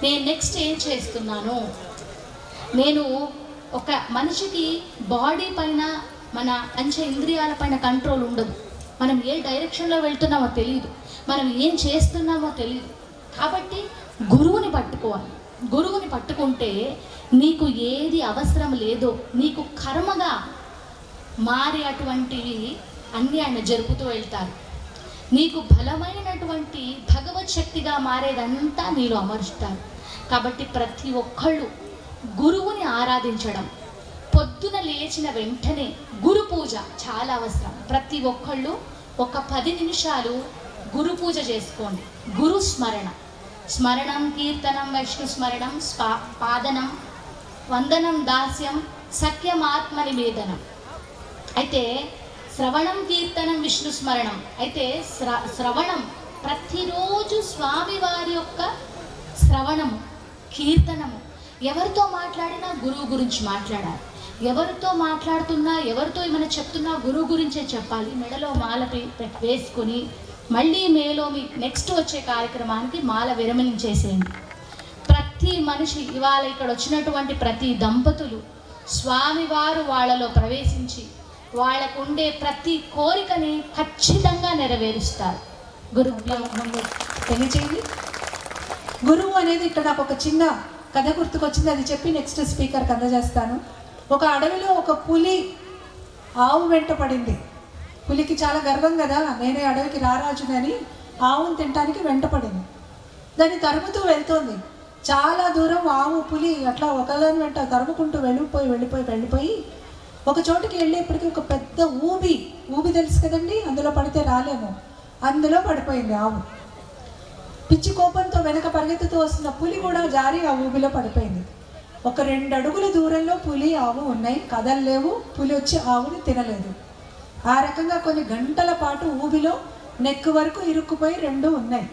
నేను నెక్స్ట్ ఏం చేస్తున్నాను? నేను ఒక మనిషికి బాడీ పైన, మన పంచ ఇంద్రియాల పైన కంట్రోల్ ఉండదు. మనం ఏ డైరెక్షన్లో వెళ్తున్నామో తెలియదు, మనం ఏం చేస్తున్నామో తెలియదు. కాబట్టి గురువుని పట్టుకోవాలి. గురువుని పట్టుకుంటే నీకు ఏది అవసరం లేదో నీకు కర్మగా మారే అటువంటివి అన్నీ ఆయన జరుపుతూ వెళ్తారు. నీకు బలమైనటువంటి భగవత్ శక్తిగా మారేదంతా నీలో అమరుస్తారు. కాబట్టి ప్రతి ఒక్కళ్ళు గురువుని ఆరాధించడం, పొద్దున లేచిన వెంటనే గురు పూజ చాలా అవసరం. ప్రతి ఒక్కళ్ళు ఒక 10 నిమిషాలు గురు పూజ చేసుకోండి. గురు స్మరణం కీర్తనం వైష్ణు స్మరణం పాదనం వందనం దాస్యం సఖ్యమాత్మ నివేదనం. అయితే శ్రవణం కీర్తనం విష్ణు స్మరణం. అయితే శ్రవణం ప్రతిరోజు స్వామివారి యొక్క శ్రవణము, కీర్తనము. ఎవరితో మాట్లాడినా గురువు గురించి మాట్లాడాలి. ఎవరితో మాట్లాడుతున్నా, ఎవరితో ఏమైనా చెప్తున్నా గురువు గురించే చెప్పాలి. మెడలో మాల వేసుకుని మళ్ళీ మేలో మీ నెక్స్ట్ వచ్చే కార్యక్రమానికి మాల విరమణించేసేయండి. ప్రతి మనిషి ఇవాళ ఇక్కడ వచ్చినటువంటి ప్రతి దంపతులు స్వామివారు వాళ్ళలో ప్రవేశించి వాళ్ళకుండే ప్రతి కోరికని ఖచ్చితంగా నెరవేరుస్తారు. గురువు తెలియచేయండి. గురువు అనేది ఇక్కడ నాకు ఒక చిన్న కథ గుర్తుకొచ్చింది, అది చెప్పి నెక్స్ట్ స్పీకర్కి అందజేస్తాను. ఒక అడవిలో ఒక పులి ఆవు వెంట పడింది. పులికి చాలా గర్వం కదా, నేనే అడవికి రారాజునని ఆవును తినడానికి వెంట పడింది. దాన్ని తరుముతూ వెళ్తోంది. చాలా దూరం ఆవు పులి అట్లా ఒకదాని వెంట తరుముకుంటూ వెళ్ళిపోయి ఒక చోటుకి వెళ్ళేప్పటికీ ఒక పెద్ద ఊబి తెలుసు కదండి, అందులో పడితే రాలేము, అందులో పడిపోయింది ఆవు. పిచ్చి కోపంతో వెనక పరిగెత్తుతూ వస్తున్న పులి కూడా జారి ఆ ఊబిలో పడిపోయింది. ఒక 2 అడుగుల దూరంలో పులి ఆవు ఉన్నాయి, కదలలేవు. పులి వచ్చి ఆవుని తినలేదు. ఆ రకంగా కొన్ని గంటల పాటు ఊబిలో నెక్కు వరకు ఇరుక్కుపోయి 2 ఉన్నాయి.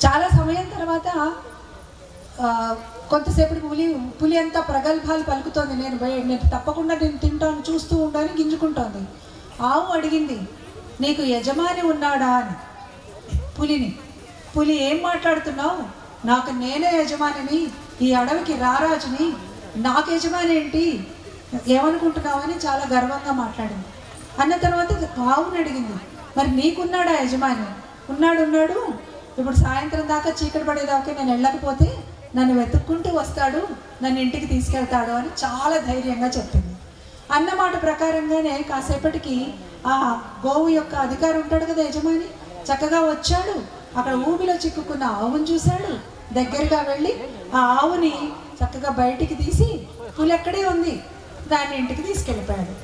చాలా సమయం తర్వాత కొంతసేపటికి పులి అంతా ప్రగల్భాలు పలుకుతోంది. నేను తప్పకుండా నేను తింటాను, చూస్తూ ఉండని గింజుకుంటోంది. ఆవు అడిగింది, నీకు యజమాని ఉన్నాడా అని పులిని. పులి, ఏం మాట్లాడుతున్నావు? నాకు నేనే యజమానిని, ఈ అడవికి రారాజుని, నాకు యజమాని ఏంటి, ఏమనుకుంటున్నావు అని చాలా గర్వంగా మాట్లాడింది. అన్న తర్వాత ఆవుని అడిగింది, మరి నీకున్నాడా యజమాని? ఉన్నాడు. ఇప్పుడు సాయంత్రం దాకా చీకటి పడేదాకా నేను వెళ్ళకపోతే నన్ను వెతుక్కుంటూ వస్తాడు, నన్ను ఇంటికి తీసుకెళ్తాడు అని చాలా ధైర్యంగా చెప్పింది. అన్నమాట ప్రకారంగానే కాసేపటికి ఆ గోవు యొక్క అధికారి ఉంటాడు కదా, యజమాని, చక్కగా వచ్చాడు. అక్కడ ఊబిలో చిక్కుకున్న ఆవును చూశాడు. దగ్గరగా వెళ్ళి ఆ ఆవుని చక్కగా బయటికి తీసి పులి ఎక్కడే ఉంది దాన్ని ఇంటికి తీసుకెళ్ళిపోయాడు.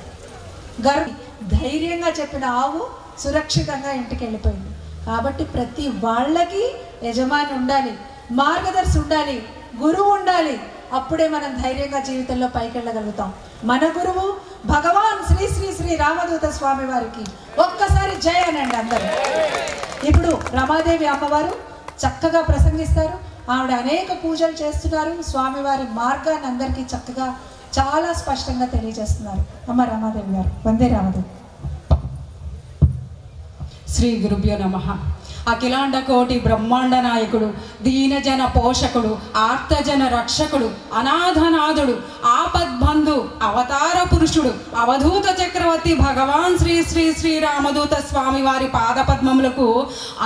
ధైర్యంగా చెప్పిన ఆవు సురక్షితంగా ఇంటికి వెళ్ళిపోయింది. కాబట్టి ప్రతి వాళ్ళకి యజమాని ఉండాలి, మార్గదర్శి ఉండాలి, గురువు ఉండాలి. అప్పుడే మనం ధైర్యంగా జీవితంలో పైకి వెళ్ళగలుగుతాం. మన గురువు భగవాన్ శ్రీ శ్రీ శ్రీ రామదూత స్వామి వారికి ఒక్కసారి జయ అనండి అందరూ. ఇప్పుడు రమాదేవి అమ్మవారు చక్కగా ప్రసంగిస్తారు. ఆవిడ అనేక పూజలు చేస్తున్నారు. స్వామివారి మార్గాన్ని అందరికీ చక్కగా చాలా స్పష్టంగా తెలియజేస్తున్నారు. అమ్మ రమాదేవి గారు, వందే రామదేవి. శ్రీ గురుభ్యో నమః. అఖిలాండ కోటి బ్రహ్మాండ నాయకుడు, దీనజన పోషకుడు, ఆర్తజన రక్షకుడు, అనాథనాథుడు, ఆపద్బంధు, అవతార పురుషుడు, అవధూత చక్రవర్తి భగవాన్ శ్రీ శ్రీ శ్రీ రామదూత స్వామి వారి పాదపద్మములకు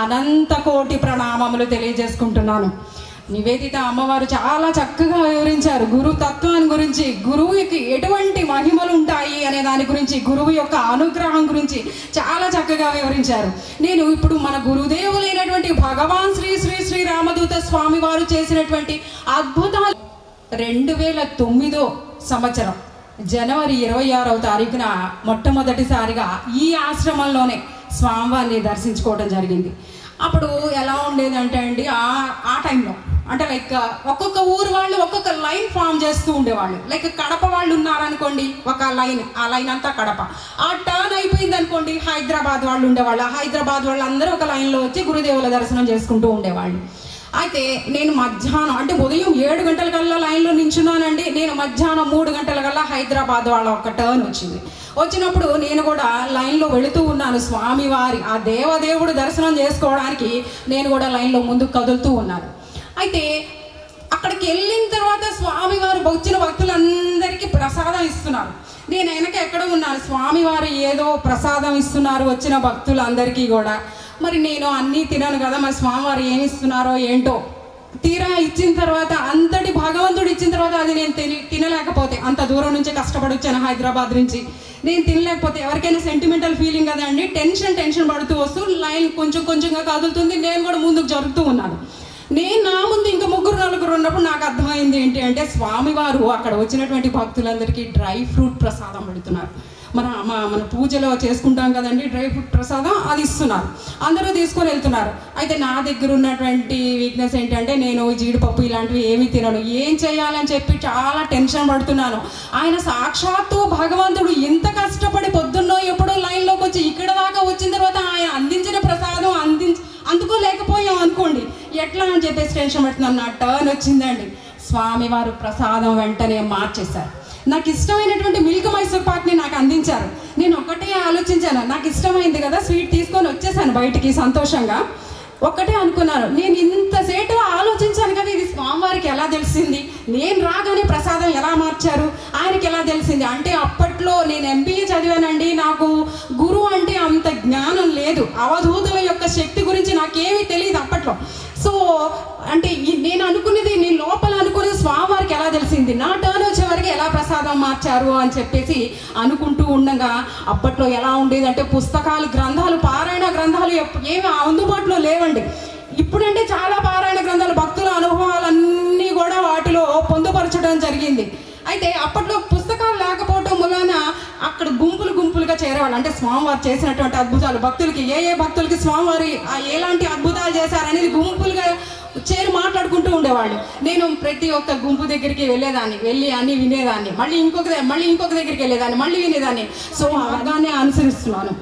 అనంత కోటి ప్రణామములు తెలియజేసుకుంటున్నాను. నివేదిత అమ్మవారు చాలా చక్కగా వివరించారు గురు తత్వాన్ని గురించి, గురువుకి ఎటువంటి మహిమలు ఉంటాయి అనే దాని గురించి, గురువు యొక్క అనుగ్రహం గురించి చాలా చక్కగా వివరించారు. నేను ఇప్పుడు మన గురుదేవులైనటువంటి భగవాన్ శ్రీ శ్రీ శ్రీ రామదూత స్వామి వారు చేసినటువంటి అద్భుతాలు 2009 సంవత్సరం జనవరి 26వ తారీఖున మొట్టమొదటిసారిగా ఈ ఆశ్రమంలోనే స్వామివారిని దర్శించుకోవడం జరిగింది. అప్పుడు ఎలా ఉండేదంటే అండి, ఆ టైంలో అంటే లైక్ ఒక్కొక్క ఊరు వాళ్ళు ఒక్కొక్క లైన్ ఫామ్ చేస్తూ ఉండేవాళ్ళు. లైక్ కడప వాళ్ళు ఉన్నారనుకోండి, ఒక లైన్, ఆ లైన్ అంతా కడప. ఆ టర్న్ అయిపోయింది అనుకోండి, హైదరాబాద్ వాళ్ళు ఉండేవాళ్ళు. హైదరాబాద్ వాళ్ళందరూ ఒక లైన్లో వచ్చి గురుదేవుల దర్శనం చేసుకుంటూ ఉండేవాళ్ళు. అయితే నేను మధ్యాహ్నం అంటే ఉదయం 7 గంటలకల్లా లైన్లో నించున్నానండి. నేను మధ్యాహ్నం 3 గంటలకల్లా హైదరాబాద్ వాళ్ళ ఒక టర్న్ వచ్చినప్పుడు నేను కూడా లైన్లో వెళుతూ ఉన్నాను. స్వామివారి ఆ దేవదేవుడు దర్శనం చేసుకోవడానికి నేను కూడా లైన్లో ముందుకు కదులుతూ ఉన్నాను. అయితే అక్కడికి వెళ్ళిన తర్వాత స్వామివారు వచ్చిన భక్తులందరికీ ప్రసాదం ఇస్తున్నారు. నేను వెనక ఎక్కడ ఉన్నాను, స్వామివారు ఏదో ప్రసాదం ఇస్తున్నారు వచ్చిన భక్తులందరికీ కూడా. మరి నేను అన్నీ తినను కదా, మరి స్వామివారు ఏమి ఇస్తున్నారో ఏంటో. తీరా ఇచ్చిన తర్వాత అంతటి భగవంతుడు ఇచ్చిన తర్వాత అది నేను తినలేకపోతే, అంత దూరం నుంచి కష్టపడి వచ్చాను హైదరాబాద్ నుంచి, నేను తినలేకపోతే ఎవరికైనా సెంటిమెంటల్ ఫీలింగ్ కదా అండి, టెన్షన్ పడుతూ వస్తూ లైన్ కొంచెంగా కదులుతుంది. నేను కూడా ముందుకు జరుగుతూ ఉన్నాను. నా ముందు ఇంకా 3-4 ఉన్నప్పుడు నాకు అర్థమైంది ఏంటి అంటే, స్వామివారు అక్కడ వచ్చినటువంటి భక్తులందరికీ డ్రై ఫ్రూట్ ప్రసాదం పెడుతున్నారు. మన పూజలో చేసుకుంటాం కదండి, డ్రై ఫ్రూట్ ప్రసాదం అది ఇస్తున్నారు. అందరూ తీసుకొని వెళ్తున్నారు. అయితే నా దగ్గర ఉన్నటువంటి వీక్నెస్ ఏంటంటే, నేను జీడిపప్పు ఇలాంటివి ఏమీ తినను. ఏం చేయాలని చెప్పి చాలా టెన్షన్ పడుతున్నాను. ఆయన సాక్షాత్తు భగవంతుడు ఎంత కష్టపడి పొద్దున్నో ఎప్పుడో లైన్లోకి వచ్చి ఇక్కడ దాకా వచ్చిన తర్వాత ఆయన అందించిన ప్రసాదం అందుకోలేకపోయాం అనుకోండి, ఎట్లా అని చెప్పేసి టెన్షన్ పడుతున్నాను. నా టర్న్ వచ్చిందండి. స్వామివారు ప్రసాదం వెంటనే మార్చేశారు. నాకు ఇష్టమైనటువంటి మిల్క్ మైసూర్ పాక్ని నాకు అందించారు. నేను ఒకటే ఆలోచించాను, నాకు ఇష్టమైంది కదా, స్వీట్ తీసుకొని వచ్చేసాను బయటికి సంతోషంగా. ఒక్కటే అనుకున్నాను, నేను ఇంతసేపు ఆలోచించాను కదా, ఇది స్వామివారికి ఎలా తెలిసింది, నేను రాగానే ప్రసాదం ఎలా మార్చారు, ఆయనకి ఎలా తెలిసింది అంటే, అప్పట్లో నేను MBA చదివానండి. నాకు గురువు అంటే అంత జ్ఞానం లేదు, అవధూతుల యొక్క శక్తి గురించి నాకేమీ తెలియదు అప్పట్లో. సో అంటే నేను అనుకునేది, నేను లోపల అనుకునేది స్వామివారికి ఎలా తెలిసింది, నా టర్న్ వచ్చేవరకు ఎలా ప్రసాదం మార్చారు అని చెప్పేసి అనుకుంటూ ఉండగా, అప్పట్లో ఎలా ఉండేదంటే పుస్తకాలు, గ్రంథాలు, పారాయణ గ్రంథాలు ఏమి అందుబాటులో లేవండి. ఇప్పుడంటే చాలా పారాయణ గ్రంథాలు, భక్తుల అనుభవాలన్నీ కూడా వాటిలో పొందుపరచడం జరిగింది. అయితే అప్పట్లో పుస్తకాలు లేకపోవటం వలన అక్కడ గుంపులుగా చేరేవాళ్ళు. అంటే స్వామివారు చేసినటువంటి అద్భుతాలు, భక్తులకి ఏ భక్తులకి స్వామివారి ఎలాంటి అద్భుతాలు చేశారనేది గుంపులుగా చేరి మాట్లాడుకుంటూ ఉండేవాళ్ళు. నేను ప్రతి ఒక్క గుంపు దగ్గరికి వెళ్ళి అన్ని వినేదాన్ని, మళ్ళీ ఇంకొక దగ్గరికి వెళ్ళేదాన్ని, మళ్ళీ వినేదాన్ని. సో మార్గాన్ని అనుసరిస్తున్నాను.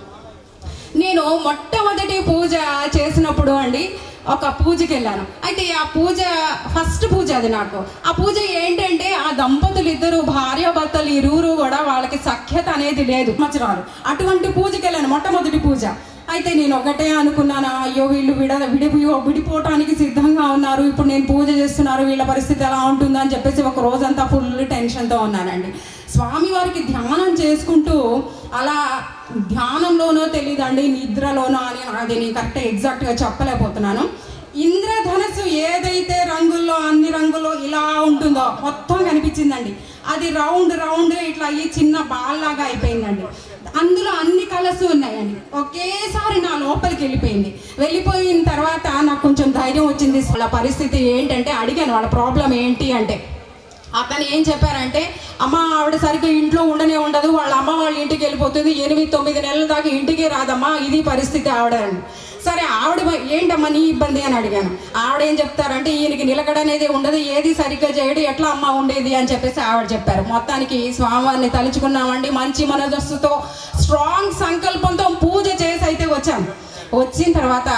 నేను మొట్టమొదటి పూజ చేసినప్పుడు అండి, ఒక పూజకి వెళ్ళాను. అయితే ఆ పూజ ఫస్ట్ పూజ అది నాకు. ఆ పూజ ఏంటంటే, ఆ దంపతులు ఇద్దరు భార్యాభర్తలు ఇరువురు కూడా వాళ్ళకి సఖ్యత అనేది లేదు సంవత్సరాలు. అటువంటి పూజకి వెళ్ళాను, మొట్టమొదటి పూజ. అయితే నేను ఒకటే అనుకున్నాను, అయ్యో వీళ్ళు విడిపోవటానికి సిద్ధంగా ఉన్నారు, ఇప్పుడు నేను పూజ చేస్తున్నారు, వీళ్ళ పరిస్థితి ఎలా ఉంటుందని చెప్పేసి ఒక రోజంతా ఫుల్ టెన్షన్తో ఉన్నానండి. స్వామివారికి ధ్యానం చేసుకుంటూ అలా ధ్యానంలోనో తెలియదండి, నిద్రలోనో అని అది నేను కరెక్ట్గా ఎగ్జాక్ట్గా చెప్పలేకపోతున్నాను. ఇంద్రధనస్సు ఏదైతే రంగుల్లో అన్ని రంగుల్లో ఇలా ఉంటుందో మొత్తం కనిపించిందండి. అది రౌండ్ ఇట్లా అయ్యి చిన్న బాల్ లాగా అయిపోయిందండి. అందులో అన్ని కలర్స్ ఉన్నాయండి. ఒకేసారి నా లోపలికి వెళ్ళిపోయిన తర్వాత నాకు కొంచెం ధైర్యం వచ్చింది. వాళ్ళ పరిస్థితి ఏంటంటే అడిగాను, వాళ్ళ ప్రాబ్లం ఏంటి అంటే అతను ఏం చెప్పారంటే, అమ్మ ఆవిడ సరిగ్గా ఇంట్లో ఉండదు, వాళ్ళ అమ్మ వాళ్ళ ఇంటికి వెళ్ళిపోతుంది, 8-9 నెలల దాకా ఇంటికి రాదమ్మా, ఇది పరిస్థితి ఆవిడ. సరే ఆవిడ ఏంటమ్మా నీ ఇబ్బంది అని అడిగాను. ఆవిడ ఏం చెప్తారంటే, ఈయనకి నిలకడ అనేది ఉండదు, ఏది సరిగ్గా చేయడు, ఎట్లా అమ్మ ఉండేది అని చెప్పేసి ఆవిడ చెప్పారు. మొత్తానికి స్వామివారిని తలుచుకున్నామండి. మంచి మనస్సుతో స్ట్రాంగ్ సంకల్పంతో పూజ చేసి అయితే వచ్చాను. వచ్చిన తర్వాత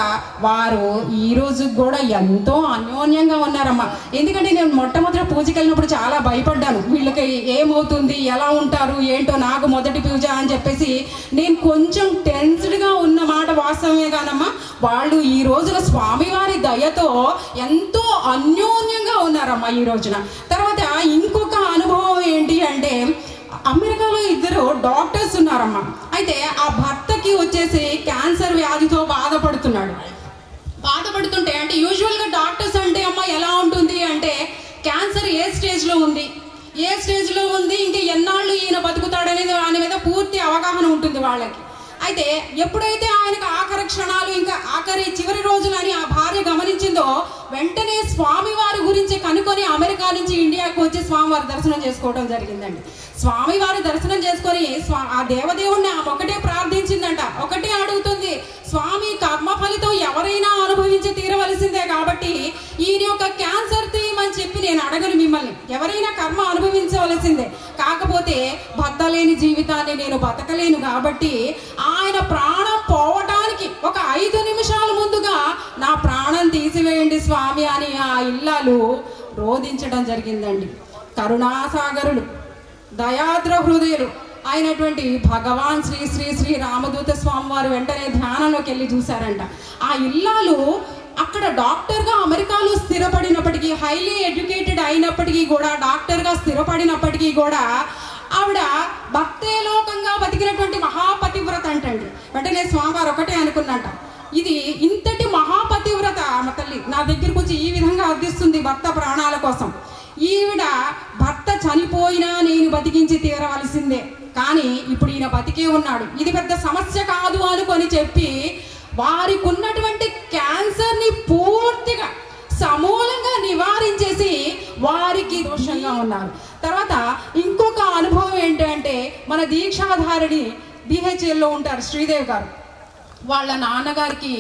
వారు ఈ రోజు కూడా ఎంతో అన్యోన్యంగా ఉన్నారమ్మా. ఎందుకంటే నేను మొట్టమొదటి పూజకి వెళ్ళినప్పుడు చాలా భయపడ్డాను, వీళ్ళకి ఏమవుతుంది, ఎలా ఉంటారు ఏంటో, నాకు మొదటి పూజ అని చెప్పేసి నేను కొంచెం టెన్స్డ్గా ఉన్న మాట వాస్తవమే కానమ్మా. వాళ్ళు ఈ రోజున స్వామివారి దయతో ఎంతో అన్యోన్యంగా ఉన్నారమ్మా ఈ రోజున. తర్వాత ఇంకొక అనుభవం ఏంటి అంటే, అమెరికాలో 2 డాక్టర్స్ ఉన్నారమ్మా. అయితే ఆ భర్తకి వచ్చేసి క్యాన్సర్ వ్యాధితో బాధపడుతుంటే అంటే యూజువల్గా డాక్టర్స్ అంటే అమ్మ ఎలా ఉంటుంది అంటే, క్యాన్సర్ ఏ స్టేజ్లో ఉంది, ఇంకా ఎన్నాళ్ళు ఈయన బతుకుతాడనేది దాని మీద పూర్తి అవగాహన ఉంటుంది వాళ్ళకి. అయితే ఎప్పుడైతే ఆయనకు ఆఖరి క్షణాలు, ఇంకా ఆఖరి చివరి రోజులని ఆ భార్య గమనించిందో, వెంటనే స్వామివారి గురించి కనుక్కొని అమెరికా నుంచి ఇండియాకు వచ్చి స్వామివారి దర్శనం చేసుకోవడం జరిగిందండి. స్వామివారి దర్శనం చేసుకొని ఆ దేవదేవుణ్ణి ఆమె ఒకటే ప్రార్థించిందంట, ఒకటే అడుగుతుంది, స్వామి కర్మ ఫలితం ఎవరైనా అనుభవించి తీరవలసిందే కాబట్టి ఈయన యొక్క క్యాన్సర్ తీయమని చెప్పి నేను అడగను మిమ్మల్ని, ఎవరైనా కర్మ అనుభవించవలసిందే, కాకపోతే బద్దలేని జీవితాన్ని నేను బతకలేను కాబట్టి ఆయన ప్రాణం పోవటానికి ఒక 5 నిమిషాల ముందుగా నా ప్రాణం తీసివేయండి స్వామి అని ఆ ఇల్లాలు రోధించడం జరిగిందండి. కరుణాసాగరులు, దయాద్ర హృదయులు అయినటువంటి భగవాన్ శ్రీ శ్రీ శ్రీ రామదూత స్వామి వారు వెంటనే ధ్యానంలోకి వెళ్ళి చూశారంట. ఆ ఇల్లాలు అక్కడ డాక్టర్గా అమెరికాలో స్థిరపడినప్పటికీ, హైలీ ఎడ్యుకేటెడ్ అయినప్పటికీ కూడా, డాక్టర్గా స్థిరపడినప్పటికీ కూడా ఆవిడ భక్తేలోకంగా బతికినటువంటి మహాపతివ్రత అంటండి. వెంటనే స్వామివారు ఒకటే అనుకున్నట్ట, ఇది ఇంతటి మహాపతివ్రత ఆమె తల్లి నా దగ్గరకు వచ్చి ఈ విధంగా అర్థిస్తుంది భర్త ప్రాణాల కోసం, ఈవిడ భర్త చనిపోయినా నేను బతికించి తీరవలసిందే, కానీ ఇప్పుడు ఈయన బతికే ఉన్నాడు, ఇది పెద్ద సమస్య కాదు అనుకొని చెప్పి వారికి ఉన్నటువంటి క్యాన్సర్ని పూర్తిగా సమూలంగా నివారించేసి వారికి దోషంగా ఉన్నారు. తర్వాత ఇంకొక అనుభవం ఏంటంటే, మన దీక్షాధారిణి BHLలో ఉంటారు శ్రీదేవి గారు, వాళ్ళ నాన్నగారికి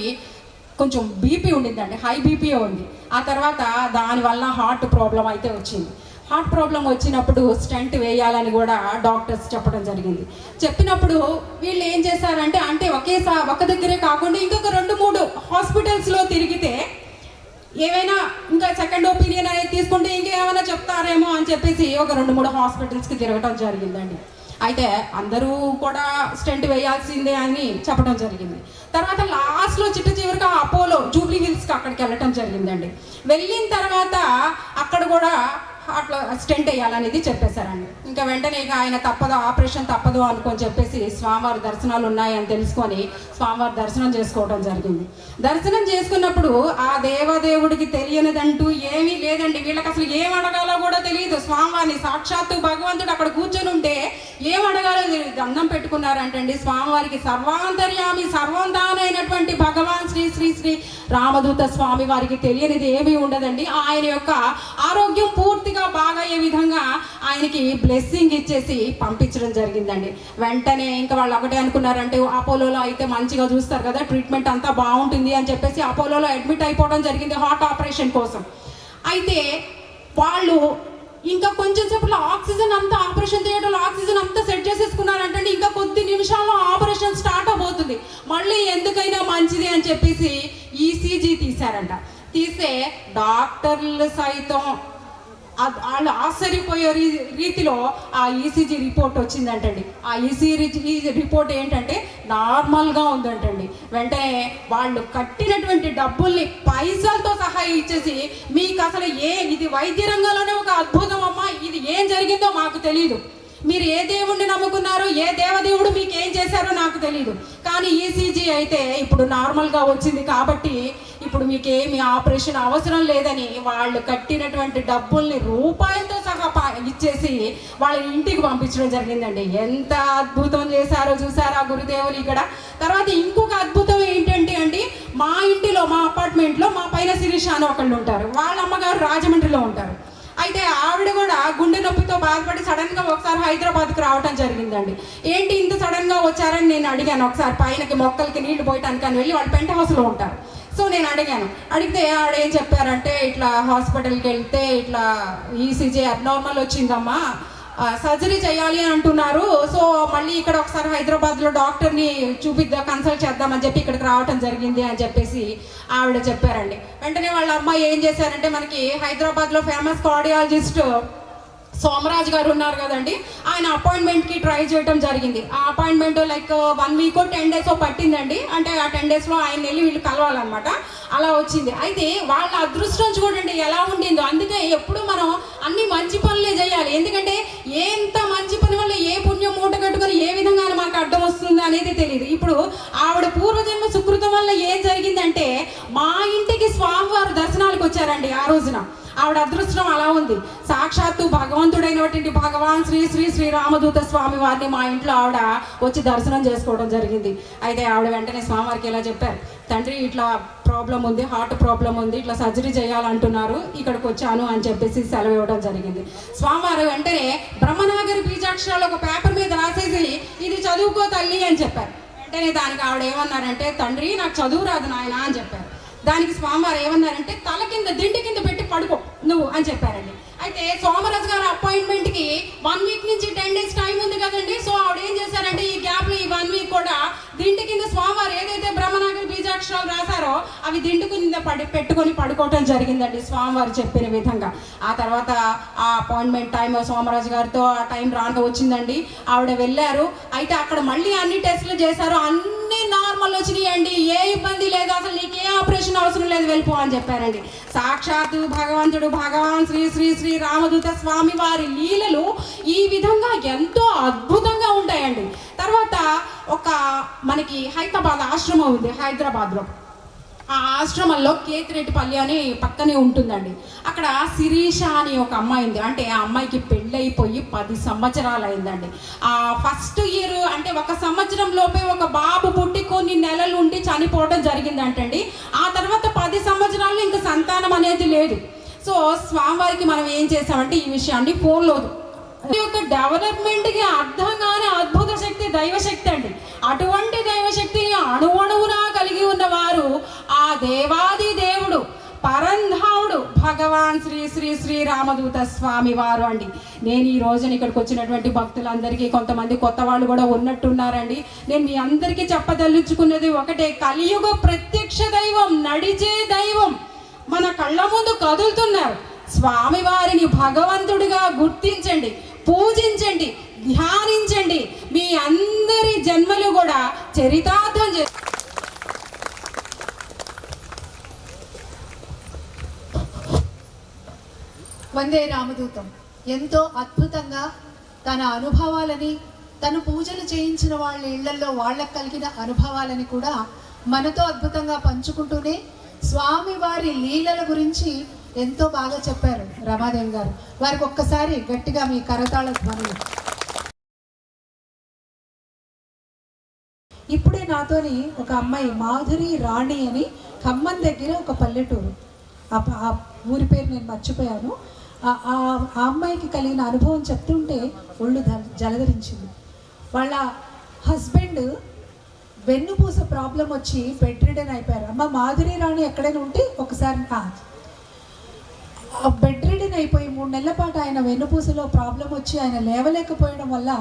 కొంచెం బీపీ ఉండిందండి, హై బీపీ ఉంది. ఆ తర్వాత దానివల్ల హార్ట్ ప్రాబ్లం అయితే వచ్చింది. హార్ట్ ప్రాబ్లం వచ్చినప్పుడు స్టెంట్ వేయాలని కూడా డాక్టర్స్ చెప్పడం జరిగింది. చెప్పినప్పుడు వీళ్ళు ఏం చేశారంటే, అంటే ఒక దగ్గరే కాకుండా ఇంకొక 2-3 హాస్పిటల్స్లో తిరిగితే ఏవైనా ఇంకా సెకండ్ ఒపీనియన్ అనేది తీసుకుంటే ఇంకేమైనా చెప్తారేమో అని చెప్పేసి ఒక 2-3 హాస్పిటల్స్కి తిరగటం జరిగిందండి. అయితే అందరూ కూడా స్టెంట్ వేయాల్సిందే అని చెప్పడం జరిగింది. తర్వాత లాస్ట్లో చివరిగా అపోలో జూబ్లీ హిల్స్కి అక్కడికి వెళ్ళటం జరిగిందండి. వెళ్ళిన తర్వాత అక్కడ కూడా అట్లా స్టెంట్ వేయాలనేది చెప్పేశారండి. ఇంకా వెంటనే ఇక ఆయన ఆపరేషన్ తప్పదు అనుకొని చెప్పేసి స్వామివారి దర్శనాలు ఉన్నాయని తెలుసుకొని స్వామివారి దర్శనం చేసుకోవడం జరిగింది. దర్శనం చేసుకున్నప్పుడు ఆ దేవదేవుడికి తెలియనిదంటూ ఏమీ లేదండి. వీళ్ళకి అసలు ఏం అడగాలో కూడా తెలియదు. స్వామివారిని సాక్షాత్తు భగవంతుడు అక్కడ కూర్చొని ఉంటే ఏం అడగాలో దండం పెట్టుకున్నారంటండి. స్వామివారికి సర్వాంతర్యామి సర్వందానైనటువంటి భగవాన్ శ్రీ శ్రీ శ్రీ రామదూత స్వామి వారికి తెలియనిది ఏమీ ఉండదండి. ఆయన యొక్క ఆరోగ్యం పూర్తిగా బాగా అయ్యే విధంగా ఆయనకి బ్లెస్సింగ్ ఇచ్చేసి పంపించడం జరిగిందండి. వెంటనే ఇంకా వాళ్ళు ఒకటే అనుకున్నారంటే, అపోలోలో అయితే మంచిగా చూస్తారు కదా, ట్రీట్మెంట్ అంతా బాగుంటుంది అని చెప్పేసి అపోలోలో అడ్మిట్ అయిపోవడం జరిగింది హార్ట్ ఆపరేషన్ కోసం. అయితే వాళ్ళు ఇంకా కొంచెం సేపట్లో ఆక్సిజన్ అంతా ఆపరేషన్ థియేటర్లో ఆక్సిజన్ అంతా సెట్ చేసేసుకున్నారంటే ఇంకా కొద్ది నిమిషాల్లో ఆపరేషన్ స్టార్ట్ అవబోతుంది, మళ్ళీ ఎందుకైనా మంచిది అని చెప్పేసి ECG తీశారంట. తీస్తే డాక్టర్లు సైతం వాళ్ళు ఆశ్చర్యపోయే రీతిలో ఆ ECG రిపోర్ట్ వచ్చిందంటండి. ఆ ECG రిపోర్ట్ ఏంటంటే నార్మల్గా ఉందంటండి. వెంటనే వాళ్ళు కట్టినటువంటి డబ్బుల్ని పైసలతో సహా ఇచ్చేసి, మీకు అసలు ఇది వైద్య రంగంలోనే ఒక అద్భుతం అమ్మా, ఇది ఏం జరిగిందో మాకు తెలియదు, మీరు ఏ దేవుడిని నమ్ముకున్నారో, ఏ దేవదేవుడు మీకు ఏం చేశారో నాకు తెలియదు, కానీ ECG అయితే ఇప్పుడు నార్మల్గా వచ్చింది కాబట్టి ఇప్పుడు మీకు ఏమి ఆపరేషన్ అవసరం లేదని వాళ్ళు కట్టినటువంటి డబ్బుల్ని రూపాయలతో సహా ఇచ్చేసి వాళ్ళ ఇంటికి పంపించడం జరిగిందండి. ఎంత అద్భుతం చేశారో చూసారా గురుదేవులు ఇక్కడ. తర్వాత ఇంకొక అద్భుతం ఏంటంటే అండి, మా ఇంటిలో మా అపార్ట్మెంట్లో మా పైన శిరీష అని ఒకళ్ళు ఉంటారు. వాళ్ళ అమ్మగారు రాజమండ్రిలో ఉంటారు. అయితే ఆవిడ కూడా గుండె నొప్పితో బాధపడి సడన్గా ఒకసారి హైదరాబాద్కి రావడం జరిగిందండి. ఏంటి ఇంత సడన్గా వచ్చారని నేను అడిగాను. ఒకసారి పైనకి మొక్కలకి నీళ్లు పోయటానికి అని వెళ్ళి వాళ్ళు పెంట్ హౌస్లో ఉంటారు. సో నేను అడిగితే ఆవిడ ఏం చెప్పారంటే, ఇట్లా హాస్పిటల్కి వెళ్తే ఇట్లా ఈసీజీ అబ్నార్మల్ వచ్చిందమ్మా, సర్జరీ చేయాలి అని అంటున్నారు. సో మళ్ళీ ఇక్కడ ఒకసారి హైదరాబాద్లో డాక్టర్ని కన్సల్ట్ చేద్దామని చెప్పి ఇక్కడికి రావటం జరిగింది అని చెప్పేసి ఆవిడ చెప్పారండి. వెంటనే వాళ్ళ అమ్మాయి ఏం చేశారంటే, మనకి హైదరాబాద్లో ఫేమస్ కార్డియాలజిస్ట్ సోమరాజ్ గారు ఉన్నారు కదండి, ఆయన అపాయింట్మెంట్కి ట్రై చేయడం జరిగింది. ఆ అపాయింట్మెంట్ లైక్ 1 వీక్ 10 డేస్ పట్టిందండి. అంటే ఆ 10 డేస్లో ఆయన వెళ్ళి వీళ్ళు కలవాలన్నమాట. అలా వచ్చింది. అయితే వాళ్ళ అదృష్టం చూడండి ఎలా ఉండిందో. అందుకే ఎప్పుడు మనం అన్ని మంచి పనులే చేయాలి. ఎందుకంటే ఎంత మంచి పని వల్ల ఏ పుణ్యం మూట కట్టుకొని ఏ విధంగా మనకు అడ్డం వస్తుంది అనేది తెలియదు. ఇప్పుడు ఆవిడ పూర్వజన్మ సుకృతం వల్ల ఏం జరిగిందంటే, మా ఇంటికి స్వామివారు దర్శనాలకు వచ్చారండి. ఆ రోజున ఆవిడ అదృష్టం అలా ఉంది. సాక్షాత్తు భగవంతుడైనటువంటి భగవాన్ శ్రీ శ్రీ శ్రీ రామదూత స్వామి వారిని మా ఇంట్లో ఆవిడ వచ్చి దర్శనం చేసుకోవడం జరిగింది. అయితే ఆవిడ వెంటనే స్వామివారికి ఇలా చెప్పారు, తండ్రి ఇట్లా ప్రాబ్లం ఉంది, హార్ట్ ప్రాబ్లం ఉంది, ఇట్లా సర్జరీ చేయాలంటున్నారు, ఇక్కడికి వచ్చాను అని చెప్పేసి సెలవు ఇవ్వడం జరిగింది. స్వామివారు వెంటనే బ్రహ్మనాగరి బీజాక్షరాలు ఒక పేపర్ మీద రాసేసి ఇది చదువుకో తల్లి అని చెప్పారు. వెంటనే దానికి ఆవిడ ఏమన్నారంటే, తండ్రి నాకు చదువు రాదు నాయన అని చెప్పారు. దానికి స్వామివారు ఏమన్నారంటే, తల కింద దిండి కింద పెట్టి పడుకో నువ్వు అని చెప్పారండి. అయితే సోమరాజు గారి అపాయింట్మెంట్కి 1 వీక్ నుంచి 10 డేస్ టైం ఉంది కదండి. సో ఆవిడ ఏం చేశారంటే, ఈ గ్యాప్లో ఈ 1 వీక్ కూడా దిండి కింద స్వామివారు ఏదైతే బ్రహ్మనాగరి బీజాక్షరాలు రాశారో అవి దిండు కింద పెట్టుకొని పడుకోవటం జరిగిందండి స్వామివారు చెప్పిన విధంగా. ఆ తర్వాత ఆ అపాయింట్మెంట్ టైం సోమరాజు గారితో ఆ టైం రాగా వచ్చిందండి. ఆవిడ వెళ్ళారు. అయితే అక్కడ మళ్ళీ అన్ని టెస్టులు చేశారు, అన్ని నార్మల్ వచ్చినాయండి, ఏ ఇబ్బంది లేదు, అసలు నీకే ఆపరేషన్ అవసరం లేదు, వెళ్ళిపో అని చెప్పారండి. సాక్షాత్తు భగవంతుడు భగవాన్ శ్రీ శ్రీ శ్రీ రామదూత స్వామి వారి లీలలు ఈ విధంగా ఎంతో అద్భుతంగా ఉంటాయండి. తర్వాత ఒక మనకి హైదరాబాద్ ఆశ్రమం ఉంది హైదరాబాద్లో. ఆ ఆశ్రమంలో కేతిరెడ్డిపల్లి అని పక్కనే ఉంటుందండి. అక్కడ శిరీష అని ఒక అమ్మాయి ఉంది. అంటే ఆ అమ్మాయికి పెళ్ళైపోయి 10 సంవత్సరాలు అయిందండి. ఆ ఫస్ట్ ఇయర్ అంటే 1 సంవత్సరం లోపే ఒక బాబు పుట్టి కొన్ని నెలలు ఉండి చనిపోవడం జరిగిందంటండి. ఆ తర్వాత 10 సంవత్సరాలు ఇంకా సంతానం అనేది లేదు. సో స్వామివారికి మనం ఏం చేసామంటే ఈ విషయాన్ని ఫోన్లో యొక్క డెవలప్మెంట్కి అర్థం కాని అద్భుత శక్తి దైవశక్తి అండి. అటువంటి దైవశక్తిని అణువణువునా కలిగి ఉన్నవారు ఆ దేవాది దేవుడు పరంధాముడు భగవాన్ శ్రీ శ్రీ శ్రీ రామదూత స్వామి వారు అండి. నేను ఈ రోజున ఇక్కడికి వచ్చినటువంటి భక్తులందరికీ కొంతమంది కొత్త వాళ్ళు కూడా ఉన్నట్టున్నారండి. నేను మీ అందరికీ చెప్పదలుచుకున్నది ఒకటే, కలియుగ ప్రత్యక్ష దైవం, నడిచే దైవం మన కళ్ళ ముందు కదులుతున్నారు. స్వామివారిని భగవంతుడిగా గుర్తించండి, పూజించండి, ధ్యానించండి. మీ అందరి జన్మలు కూడా చరితార్థం చే వందే రామదూతం ఎంతో అద్భుతంగా తన అనుభవాలని, తను పూజలు చేయించిన వాళ్ళ ఇళ్లలో వాళ్ళకు కలిగిన అనుభవాలని కూడా మనతో అద్భుతంగా పంచుకుంటూనే స్వామివారి లీలల గురించి ఎంతో బాగా చెప్పారు రమాదేవి గారు. వారికి ఒక్కసారి గట్టిగా మీ కరతాళ ధ్వనులు. ఇప్పుడే నాతోని ఒక అమ్మాయి మాధురి రాణి అని ఖమ్మం దగ్గర ఒక పల్లెటూరు, ఆ ఊరి పేరు నేను మర్చిపోయాను. ఆ అమ్మాయికి కలిగిన అనుభవం చెప్తుంటే ఒళ్ళు జలధరించింది. వాళ్ళ హస్బెండ్ వెన్నుపూస ప్రాబ్లం వచ్చి బెడ్ రిడెన్ అయిపోయారు. అమ్మ మాధురి రాణి ఎక్కడైనా ఉంటే ఒకసారి బెడ్ రిడెన్ అయిపోయి 3 నెలల పాటు ఆయన వెన్నుపూసలో ప్రాబ్లం వచ్చి ఆయన లేవలేకపోవడం వల్ల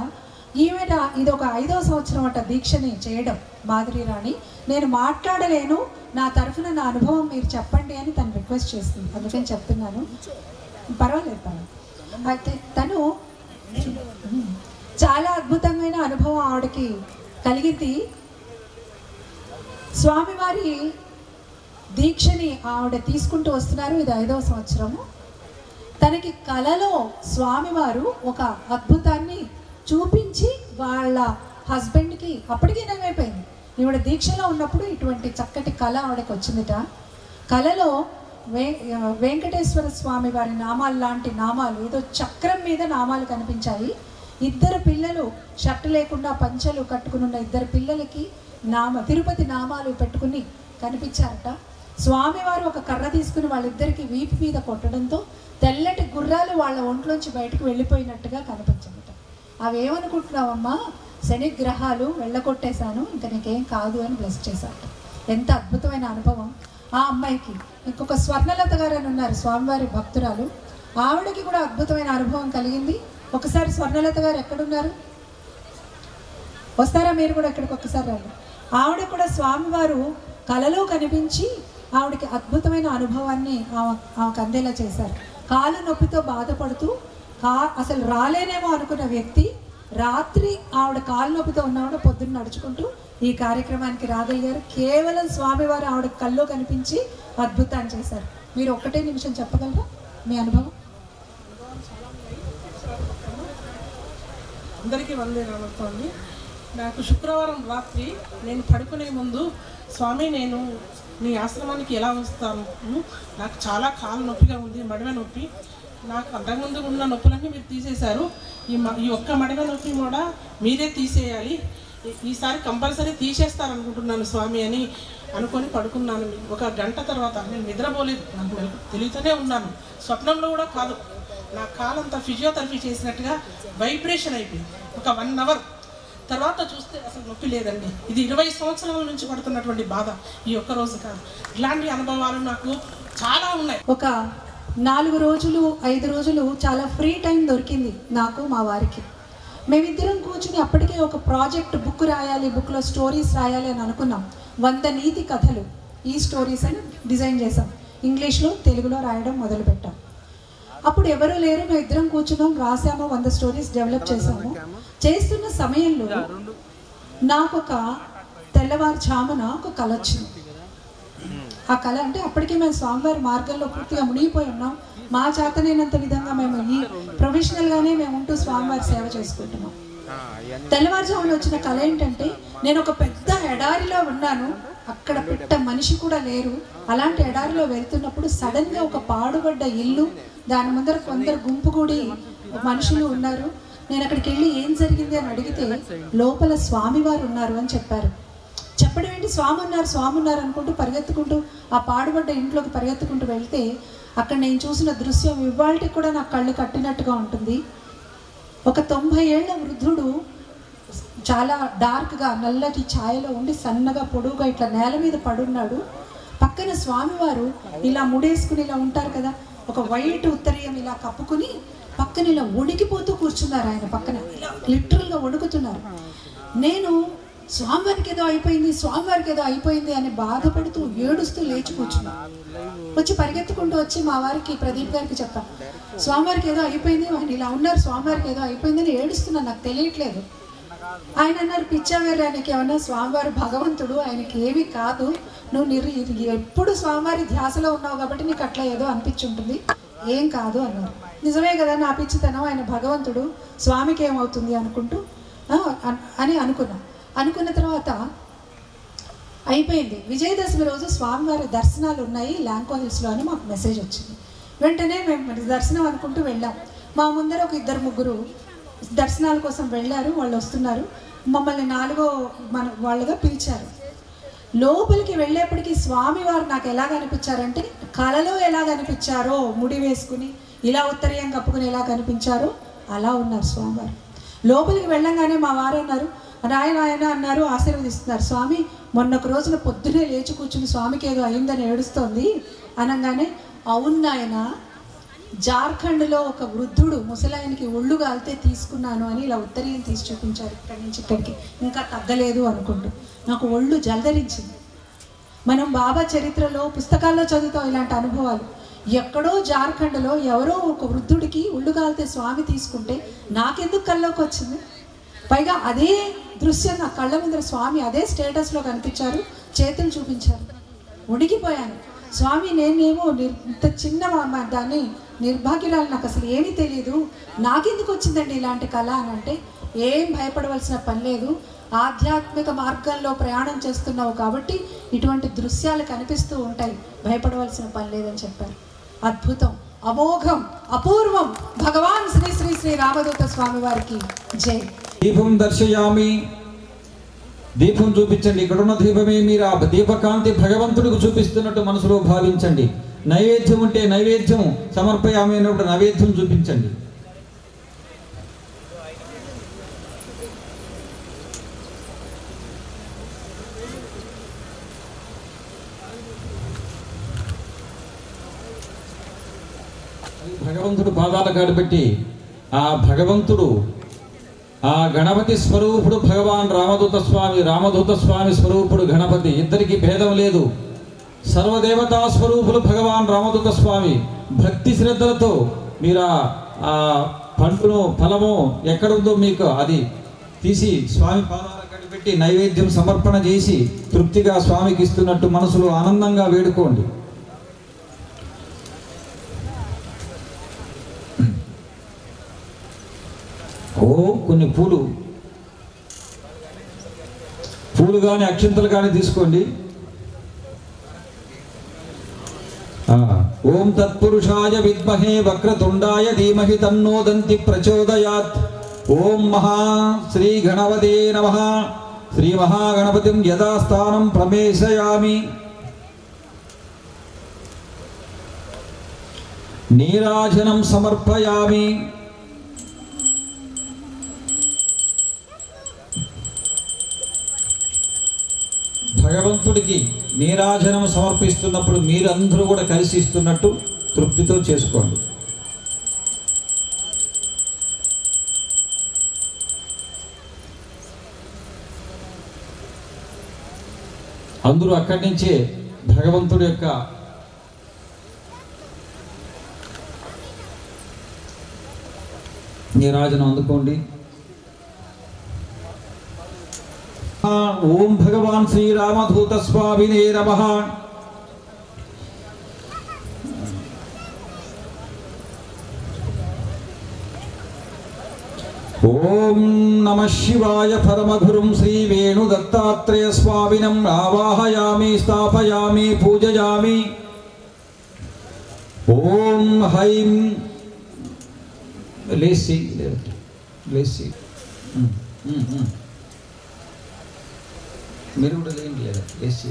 ఈమె ఇది ఒక 5వ సంవత్సరం అట దీక్షని చేయడం మాధురి రాణి. నేను మాట్లాడలేను, నా తరఫున నా అనుభవం మీరు చెప్పండి అని తను రిక్వెస్ట్ చేస్తుంది. అందుకని చెప్తున్నాను, పర్వాలేదు తను. అయితే తను చాలా అద్భుతమైన అనుభవం ఆవిడకి కలిగింది. స్వామివారి దీక్షని ఆవిడ తీసుకుంటూ వస్తున్నారు. ఇది 5వ సంవత్సరము. తనకి కలలో స్వామివారు ఒక అద్భుతాన్ని చూపించి వాళ్ళ హస్బెండ్కి అప్పటికే నయమైపోయింది. ఈవిడ దీక్షలో ఉన్నప్పుడు ఇటువంటి చక్కటి కళ ఆవిడకి వచ్చిందిట. కలలో వెంకటేశ్వర స్వామి వారి నామాలు లాంటి నామాలు, ఏదో చక్రం మీద నామాలు కనిపించాయి. ఇద్దరు పిల్లలు షర్టు లేకుండా పంచలు కట్టుకుని ఉన్న ఇద్దరు పిల్లలకి తిరుపతి నామాలు పెట్టుకుని కనిపించారట. స్వామివారు ఒక కర్ర తీసుకుని వాళ్ళిద్దరికి వీపు మీద కొట్టడంతో తెల్లటి గుర్రాలు వాళ్ళ ఒంట్లోంచి బయటకు వెళ్ళిపోయినట్టుగా కనిపించిందట. అవేమనుకుంటున్నావమ్మా, శనిగ్రహాలు వెళ్ళగొట్టేశాను, ఇంకా నీకేం కాదు అని బ్లెస్ చేశారట. ఎంత అద్భుతమైన అనుభవం ఆ అమ్మాయికి. ఇంకొక స్వర్ణలత గారు అని ఉన్నారు, స్వామివారి భక్తురాలు. ఆవిడకి కూడా అద్భుతమైన అనుభవం కలిగింది. ఒకసారి స్వర్ణలత గారు ఎక్కడున్నారు, వస్తారా మీరు కూడా ఇక్కడికి ఒక్కసారి రండి. ఆవిడ కూడా స్వామివారు కలలో కనిపించి ఆవిడకి అద్భుతమైన అనుభవాన్ని ఆమెకు అందేలా చేశారు. కాలు నొప్పితో బాధపడుతూ అసలు రాలేనేమో అనుకున్న వ్యక్తి రాత్రి ఆవిడ కాలు నొప్పితో ఉన్నవాడు పొద్దున్న నడుచుకుంటూ ఈ కార్యక్రమానికి రాగలిగారు. కేవలం స్వామివారు ఆవిడ కల్లో కనిపించి అద్భుతాన్ని చేశారు. మీరు ఒక్కటే నిమిషం చెప్పగలరా మీ అనుభవం? అందరికీ వందే నమస్కారం. నాకు శుక్రవారం రాత్రి నేను పడుకునే ముందు, స్వామి నేను నీ ఆశ్రమానికి ఎలా వస్తాను, నాకు చాలా కాలు నొప్పిగా ఉంది, మడవ నొప్పి, నాకు అంతకుముందు ఉన్న నొప్పులన్నీ మీరు తీసేశారు, ఈ ఒక్క మడవ నొప్పి కూడా మీరే తీసేయాలి, ఈసారి కంపల్సరీ తీసేస్తారనుకుంటున్నాను స్వామి అని అనుకొని పడుకున్నాను. ఒక గంట తర్వాత నేను నిద్రపోలేదు, నాకు తెలియతూనే ఉన్నాను, స్వప్నంలో కూడా కాదు. నా కాలంతా ఫిజియోథెరపీ చేసినట్టుగా వైబ్రేషన్ అయిపోయింది. ఒక 1 అవర్ తర్వాత చూస్తే అసలు నొప్పి లేదండి. ఇది 20 సంవత్సరాల నుంచి పడుతున్నటువంటి బాధ, ఈ ఒక్క రోజు కాదు. ఇలాంటి అనుభవాలు నాకు చాలా ఉన్నాయి. ఒక 4 రోజులు 5 రోజులు చాలా ఫ్రీ టైం దొరికింది నాకు మా వారికి. మేమిద్దరం కూర్చుని అప్పటికే ఒక ప్రాజెక్ట్ బుక్ రాయాలి, బుక్లో స్టోరీస్ రాయాలి అని అనుకున్నాం. 100 నీతి కథలు, ఈ స్టోరీస్ అని డిజైన్ చేసాం. ఇంగ్లీష్లో తెలుగులో రాయడం మొదలుపెట్టాం. అప్పుడు ఎవరూ లేరు, మేము ఇద్దరం కూర్చున్నాం, రాసాము, 100 స్టోరీస్ డెవలప్ చేసాము. చేస్తున్న సమయంలో నాకు ఒక తెల్లవారుజామున ఒక కళ వచ్చింది. ఆ కళ అంటే అప్పటికే మేము స్వామివారి మార్గంలో పూర్తిగా మునిగిపోయి ఉన్నాం. మా చేతనైనంత విధంగా మేము ఈ ప్రొఫెషనల్గానే మేము ఉంటూ స్వామివారి సేవ చేసుకుంటున్నాం. తెల్లవారుజామున వచ్చిన కళ ఏంటంటే, నేను ఒక పెద్ద ఎడారిలో ఉన్నాను, అక్కడ పెట్ట మనిషి కూడా లేరు. అలాంటి ఎడారిలో వెళ్తున్నప్పుడు సడన్గా ఒక పాడుబడ్డ ఇల్లు, దాని ముందర కొందరు గుంపు కూడి మనుషులు ఉన్నారు. నేను అక్కడికి వెళ్ళి ఏం జరిగింది అని అడిగితే లోపల స్వామివారు ఉన్నారు అని చెప్పారు. చెప్పడం ఏంటి, స్వామి ఉన్నారు అనుకుంటూ పరిగెత్తుకుంటూ ఆ పాడుబడ్డ ఇంట్లోకి పరిగెత్తుకుంటూ వెళ్తే అక్కడ నేను చూసిన దృశ్యం ఇవాళకి కూడా నాకు కళ్ళు కట్టినట్టుగా ఉంటుంది. ఒక 90 ఏళ్ల వృద్ధుడు చాలా డార్క్గా నల్లటి ఛాయలో ఉండి సన్నగా పొడువుగా ఇట్లా నేల మీద పడున్నాడు. పక్కన స్వామివారు ఇలా ముడేసుకుని ఇలా ఉంటారు కదా, ఒక వైట్ ఉత్తరీయం ఇలా కప్పుకుని పక్కన ఇలా వణికిపోతూ కూర్చున్నారు. ఆయన పక్కన ఇలా లిటరల్గా వణుకుతున్నారు. నేను స్వామివారికి ఏదో అయిపోయింది అని బాధపడుతూ ఏడుస్తూ లేచి కూర్చున్నాను. వచ్చి పరిగెత్తుకుంటూ వచ్చి మా వారికి, ప్రదీప్ గారికి చెప్పాను, స్వామివారికి ఏదో అయిపోయింది, ఆయన ఇలా ఉన్నారు, స్వామివారికి ఏదో అయిపోయిందని ఏడుస్తున్నాను, నాకు తెలియట్లేదు. ఆయన అన్నారు, పిచ్చావేరు, ఆయనకి ఏమన్నా స్వామివారి భగవంతుడు, ఆయనకి ఏమీ కాదు, నువ్వు ఎప్పుడు స్వామివారి ధ్యాసలో ఉన్నావు కాబట్టి నీకు అట్లా ఏదో అనిపించుంటుంది, ఏం కాదు అన్నారు. నిజమే కదా, నా పిచ్చితనం, ఆయన భగవంతుడు, స్వామికి ఏమవుతుంది అనుకుంటూ అని అనుకున్న తర్వాత అయిపోయింది. విజయదశమి రోజు స్వామివారి దర్శనాలు ఉన్నాయి ల్యాంకో హిల్స్లో అని మాకు మెసేజ్ వచ్చింది. వెంటనే మేము దర్శనం అనుకుంటూ వెళ్ళాం. మా ముందర ఒక 2-3 దర్శనాల కోసం వెళ్ళారు, వాళ్ళు వస్తున్నారు. మమ్మల్ని 4వ వాళ్ళుగా పిలిచారు. లోపలికి వెళ్ళేప్పటికీ స్వామివారు నాకు ఎలా కనిపించారంటే, కళలో ఎలా కనిపించారో, ముడి వేసుకుని ఇలా ఉత్తరీయం కప్పుకుని ఎలా కనిపించారో అలా ఉన్నారు స్వామివారు. లోపలికి వెళ్ళంగానే మా వారు అన్నారు, నాయన అన్నారు, ఆశీర్వదిస్తున్నారు. స్వామి మొన్నొక రోజున పొద్దునే లేచి కూర్చుని స్వామికి ఏదో అయిందని ఏడుస్తోంది అనగానే, అవును నాయన, జార్ఖండ్లో ఒక వృద్ధుడు ముసలాయనకి ఒళ్ళు గాలితే తీసుకున్నాను అని ఇలా ఉత్తరీయం తీసి చూపించారు. ఇక్కడి నుంచి ఇక్కడికి ఇంకా తగ్గలేదు అనుకుంటూ నాకు ఒళ్ళు జలధరించింది. మనం బాబా చరిత్రలో పుస్తకాల్లో చదువుతాం ఇలాంటి అనుభవాలు. ఎక్కడో జార్ఖండ్లో ఎవరో ఒక వృద్ధుడికి ఒళ్ళు గాలితే స్వామి తీసుకుంటే నాకెందుకు కల్లోకి వచ్చింది? పైగా అదే దృశ్యం నా కళ్ళ ముందర స్వామి అదే స్టేటస్లో కనిపించారు, చేతులు చూపించారు. ఉడికిపోయాను. స్వామి నేనేమో ఇంత చిన్న దాన్ని నిర్భాగ్యురాలు, నాకు అసలు ఏమీ తెలియదు, నాకెందుకు వచ్చిందండి ఇలాంటి కళ అని అంటే, ఏం భయపడవలసిన పని లేదు. ఆధ్యాత్మిక మార్గంలో ప్రయాణం చేస్తున్నావు కాబట్టి ఇటువంటి దృశ్యాలు కనిపిస్తూ ఉంటాయి, భయపడవలసిన పని లేదని చెప్పారు. అద్భుతం, అమోఘం, అపూర్వం. భగవాన్ శ్రీ శ్రీ శ్రీ రామదూత స్వామి వారికి జై. దీపం దర్శయామి. దీపం చూపించండి. ఇక్కడున్న దీపమే మీరు ఆ దీపకాంతి భగవంతుడికి చూపిస్తున్నట్టు మనసులో భావించండి. నైవేద్యం ఉంటే నైవేద్యం సమర్పయామి అన్నప్పుడు నైవేద్యం చూపించండి. భగవంతుడు పాదాల కాడు పెట్టి ఆ భగవంతుడు ఆ గణపతి స్వరూపుడు భగవాన్ రామదూత స్వామి స్వరూపుడు గణపతి. ఇద్దరికి భేదం లేదు. సర్వదేవతా స్వరూపులు భగవాన్ రామదూత స్వామి. భక్తి శ్రద్ధలతో మీరు ఆ పండును ఫలము ఎక్కడుందో మీకు అది తీసి స్వామి పాదాల కడిపెట్టి నైవేద్యం సమర్పణ చేసి తృప్తిగా స్వామికి ఇస్తున్నట్టు మనసులో ఆనందంగా వేడుకోండి. కొన్ని పూలు కానీ అక్షంతలు కానీ తీసుకోండి. ఓం తత్పురుషాయ విద్మహే వక్రతుండాయ ధీమహి తన్నో దంతి ప్రచోదయాత్. ఓం మహా శ్రీ గణపతే నమః. శ్రీ మహాగణపతిం యథాస్థానం ప్రవేశయామి. నీరాజనం సమర్పయామి. భగవంతుడికి నీరాజనం సమర్పిస్తున్నప్పుడు మీరందరూ కూడా కలిసి ఇస్తున్నట్టు తృప్తితో చేసుకోండి. అందరూ అక్కడి నుంచే భగవంతుడి యొక్క నీరాజనం అందుకోండి. ఓం భగవాన్ శ్రీరామదూత స్వామినే నమః. ఓం నమః శివాయ. పరమగురుం శ్రీ వేణు దత్తాత్రేయ స్వామినం ఆవాహయామి, స్థాపయామి, పూజయామి. ఓం హైం లేసి మీరు కూడా లేండి లేదా లేచి.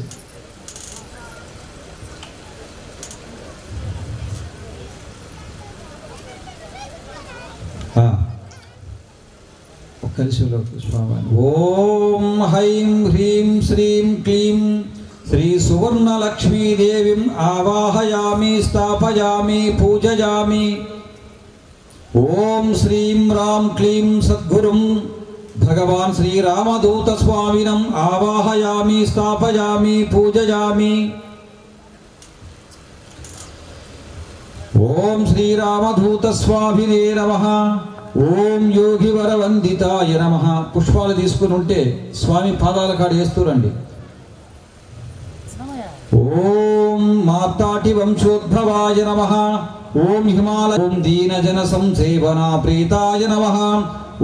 కలిసిలో స్వామి. ఓం హైం హ్రీం శ్రీం క్లీం శ్రీ సువర్ణలక్ష్మీదేవిం ఆవాహయామి, స్థాపయామి, పూజయామి. ఓం శ్రీం రాం క్లీం సద్గురుం భగవాన్ శ్రీరామదూత స్వామినం ఆవాహయామి, స్థాపయామి, పూజయామి. ఓం శ్రీరామదూత స్వామినే నమః. ఓం యోగివర వందితాయ నమః. పుష్పాలు తీసుకుని ఉంటే స్వామి పాదాల కాడ వేస్తూరండి. ఓం మార్తాటి వంశోద్భవాయ నమః. ఓం హిమాలయ. ఓం దీనజన సంసేవనా ప్రీతాయ నమః.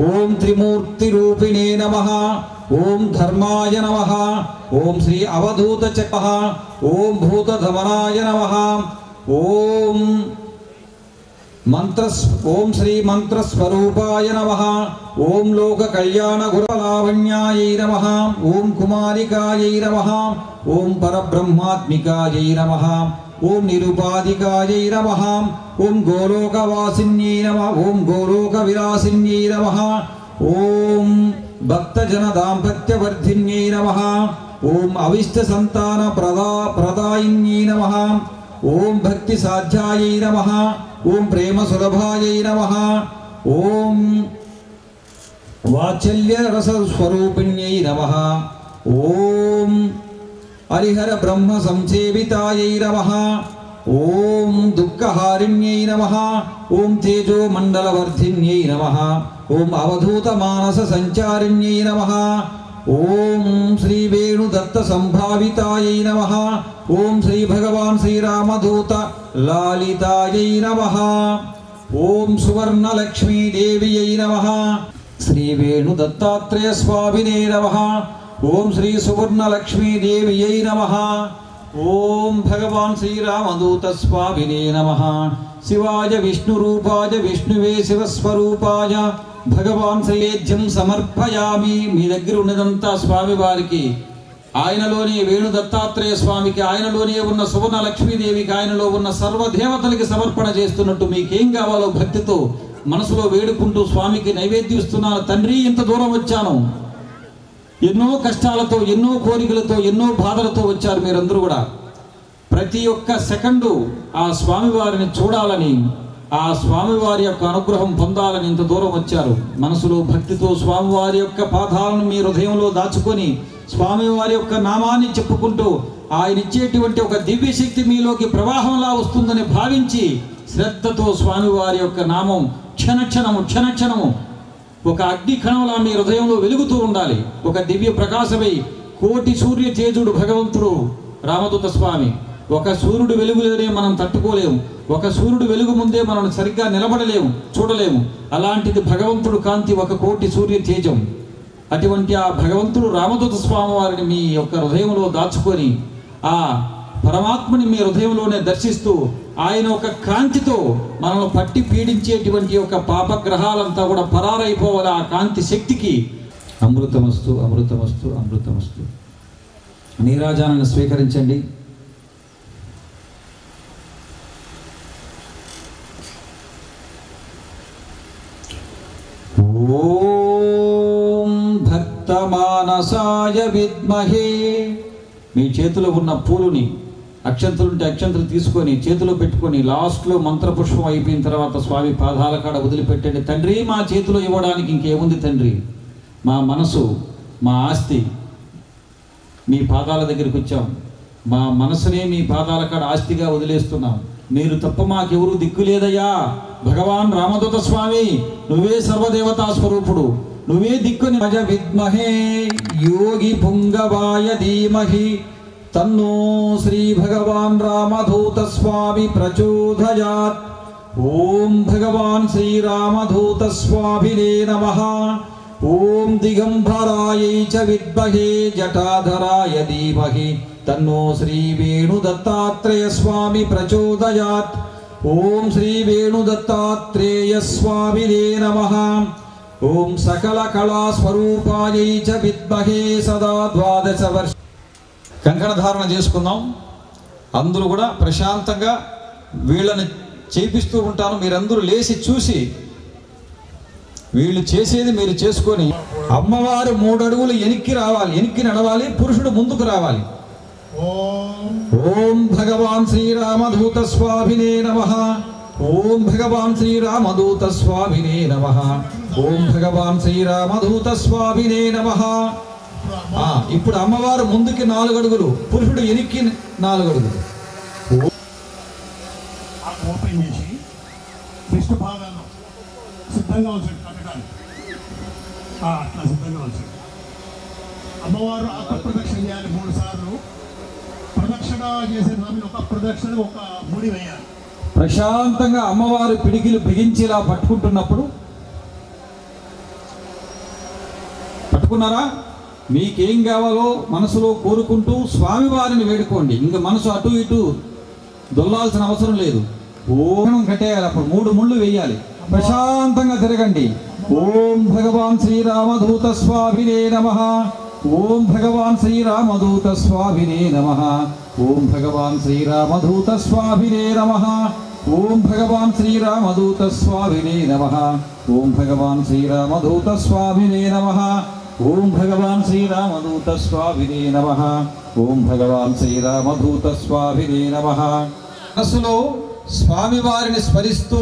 ఓం త్రిమూర్తి రూపిణే నమః. ఓం ధర్మాయ నమః. ఓం శ్రీ అవధూత చక్రః. ఓం భూతధమనాయ నమః. ఓం ఓం శ్రీ మంత్రస్వరూపాయ నమః. ఓం లోక కళ్యాణ గురలావణ్యాయై నమః. ఓం కుమారికాయై నమః. ఓం పరబ్రహ్మాత్మికాయై నమః. ఓం నిరుపాధికాయై నమః. ఓం గోలోకవాసిన్యై నమః. ఓం గోలోక విలాసిన్యై నమః. ఓం భక్తజన దాంపత్యవర్ధిన్యై నమః. ఓం అవిష్ట సంతాన ప్రదాయిన్యై నమః. ఓం భక్తి సాధ్యాయై నమః. ఓం ప్రేమ సులభాయై నమః. ఓం వాత్సల్య రస స్వరూపిణ్యై నమః. ఓం హరిహర బ్రహ్మ సంసేవితాయై నమః. ఓం దుఃఖహారిణ్యై నమః. ఓం తేజో మండలవర్ధిన్యై నమః. ఓం అవధూత మానస సంచారిణ్యై నమః. ఓం శ్రీ వేణు దత్త సంభావితాయై నమః. ఓం శ్రీ భగవాన్ శ్రీరామదూత లాలితాయై నమః. ఓం సువర్ణలక్ష్మీదేవియై నమః. శ్రీ వేణు దత్తాత్రేయ స్వామినే నమః. ఓం శ్రీ సువర్ణలక్ష్మీదేవ్యై నమః. ఓం భగవాన్ శ్రీరామదూత స్వామినే నమః. శివాయ విష్ణురూపాయ విష్ణువే శివస్వరూపాయ భగవాన్ శ్రీవేద్యం సమర్పయామి. మీ దగ్గర ఉన్నదంతా స్వామి వారికి, ఆయనలోనే వేణు దత్తాత్రేయ స్వామికి, ఆయనలోనే ఉన్న సువర్ణ లక్ష్మీదేవికి, ఆయనలో ఉన్న సర్వదేవతలకి సమర్పణ చేస్తున్నట్టు మీకేం కావాలో భక్తితో మనసులో వేడుకుంటూ స్వామికి నైవేద్యం ఇస్తున్నాను. తండ్రి, ఇంత దూరం వచ్చాను, ఎన్నో కష్టాలతో, ఎన్నో కోరికలతో, ఎన్నో బాధలతో వచ్చారు మీరందరూ కూడా. ప్రతి ఒక్క సెకండు ఆ స్వామివారిని చూడాలని, ఆ స్వామివారి యొక్క అనుగ్రహం పొందాలని ఇంత దూరం వచ్చారు. మనసులో భక్తితో స్వామివారి యొక్క పాదాలను మీ హృదయంలో దాచుకొని స్వామివారి యొక్క నామాన్ని చెప్పుకుంటూ ఆయన ఇచ్చేటువంటి ఒక దివ్యశక్తి మీలోకి ప్రవాహంలా వస్తుందని భావించి శ్రద్ధతో స్వామివారి యొక్క నామం క్షణక్షణము క్షణక్షణము ఒక అగ్ని కణంలా మీ హృదయంలో వెలుగుతూ ఉండాలి. ఒక దివ్య ప్రకాశమై కోటి సూర్య తేజుడు భగవంతుడు రామదూత స్వామి. ఒక సూర్యుడు వెలుగులోనే మనం తట్టుకోలేము, ఒక సూర్యుడు వెలుగు ముందే మనం సరిగ్గా నిలబడలేము, చూడలేము. అలాంటిది భగవంతుడు కాంతి ఒక కోటి సూర్య తేజం. అటువంటి ఆ భగవంతుడు రామదూత స్వామి వారిని మీ యొక్క హృదయంలో దాచుకొని ఆ పరమాత్మని మీ హృదయంలోనే దర్శిస్తూ ఆయన ఒక కాంతితో మనల్ని పట్టి పీడించేటువంటి ఒక పాపగ్రహాలంతా కూడా పరారైపోవాలి ఆ కాంతి శక్తికి. అమృతమస్తు అమృతమస్తు అమృతమస్తు. నీరాజనాన్ని స్వీకరించండి. ఓం భక్తమానసాయ విద్మహే. మీ చేతిలో ఉన్న పూలుని, అక్షంతలుంటే అక్షంతలు తీసుకొని చేతిలో పెట్టుకొని లాస్ట్లో మంత్రపుష్పం అయిపోయిన తర్వాత స్వామి పాదాల కాడ వదిలిపెట్టండి. తండ్రి, మా చేతిలో ఇవ్వడానికి ఇంకేముంది తండ్రి, మా మనసు, మా ఆస్తి మీ పాదాల దగ్గరికి వచ్చాం. మా మనసునే మీ పాదాల కాడ ఆస్తిగా వదిలేస్తున్నాం. మీరు తప్ప మాకెవరు దిక్కు లేదయ్యా. భగవాన్ రామదూత స్వామి, నువ్వే సర్వదేవతా స్వరూపుడు, నువ్వే దిక్కుని. భజ విద్మహే యోగి పుంగవాయ ధీమహి తన్నో శ్రీ భగవాన్ రామదూత స్వామి ప్రచోదయాత్. ఓం భగవాన్ శ్రీరామదూత స్వామినే నమః. ఓం దిగంబరాయై చ విద్మహే జటాధరాయ ధీమహి తన్నో శ్రీ వేణు దత్తాత్రేయ స్వామి ప్రచోదయాత్. ఓం శ్రీ వేణు దత్తాత్రేయ స్వామినే నమః. ఓం సకల కళా స్వరూపాయై చ విద్మహే సదా 12 వర్ష. కంకణధారణ చేసుకుందాం. అందరూ కూడా ప్రశాంతంగా వీళ్ళని చేపిస్తూ ఉంటాను. మీరందరూ లేచి చూసి వీళ్ళు చేసేది మీరు చేసుకొని, అమ్మవారు 3 అడుగులు వెనక్కి రావాలి, వెనక్కి నడవాలి, పురుషుడు ముందుకు రావాలి. ఓం భగవాన్ శ్రీరామదూత స్వామినే నమః. ఓం భగవాన్ శ్రీరామదూత స్వామినే నమః. ఓం భగవాన్ శ్రీరామదూత స్వామినే నమః. ఇప్పుడు అమ్మవారు ముందుకి 4 అడుగులు, పురుషుడు వెనక్కి 4 అడుగులు. ఓపెన్ చేసి ఫస్ట్ భాగాన్ని సిద్ధంగా ఉంచండి కట్టడానికి. అట్లా సిద్ధంగా ఉంచండి. అమ్మవారు ఆత్మ ప్రదక్షిణ చేయాలి 3 సార్లు. ప్రదక్షిణ చేసే స్వామిని ఒక ప్రదక్షిణ ఒక ముడి వేయాలి. ప్రశాంతంగా అమ్మవారు పిడికిలు బిగించేలా పట్టుకుంటున్నప్పుడు, పట్టుకున్నారా? మీకేం కావాలో మనసులో కోరుకుంటూ స్వామివారిని వేడుకోండి. ఇంకా మనసు అటు ఇటు దొల్లాల్సిన అవసరం లేదు. ఓం కట్టేయాలి. అప్పుడు 3 ముళ్ళు వేయాలి. ప్రశాంతంగా తిరగండి. ఓం భగవాన్ శ్రీరామదూత స్వామినే నమః. ఓం భగవాన్ శ్రీరామదూత స్వామినే నమః. ఓం భగవాన్ శ్రీరామదూత స్వామినే నమః. ఓం భగవాన్ శ్రీరామదూత స్వామినే నమః. ఓం భగవాన్ శ్రీరామదూత స్వామినే నమః. ఓం భగవాన్ శ్రీరామదూత స్వామినే నమః. ఓం భగవాన్ శ్రీరామదూత స్వామినే నమః. మనసులో స్వామివారిని స్మరిస్తూ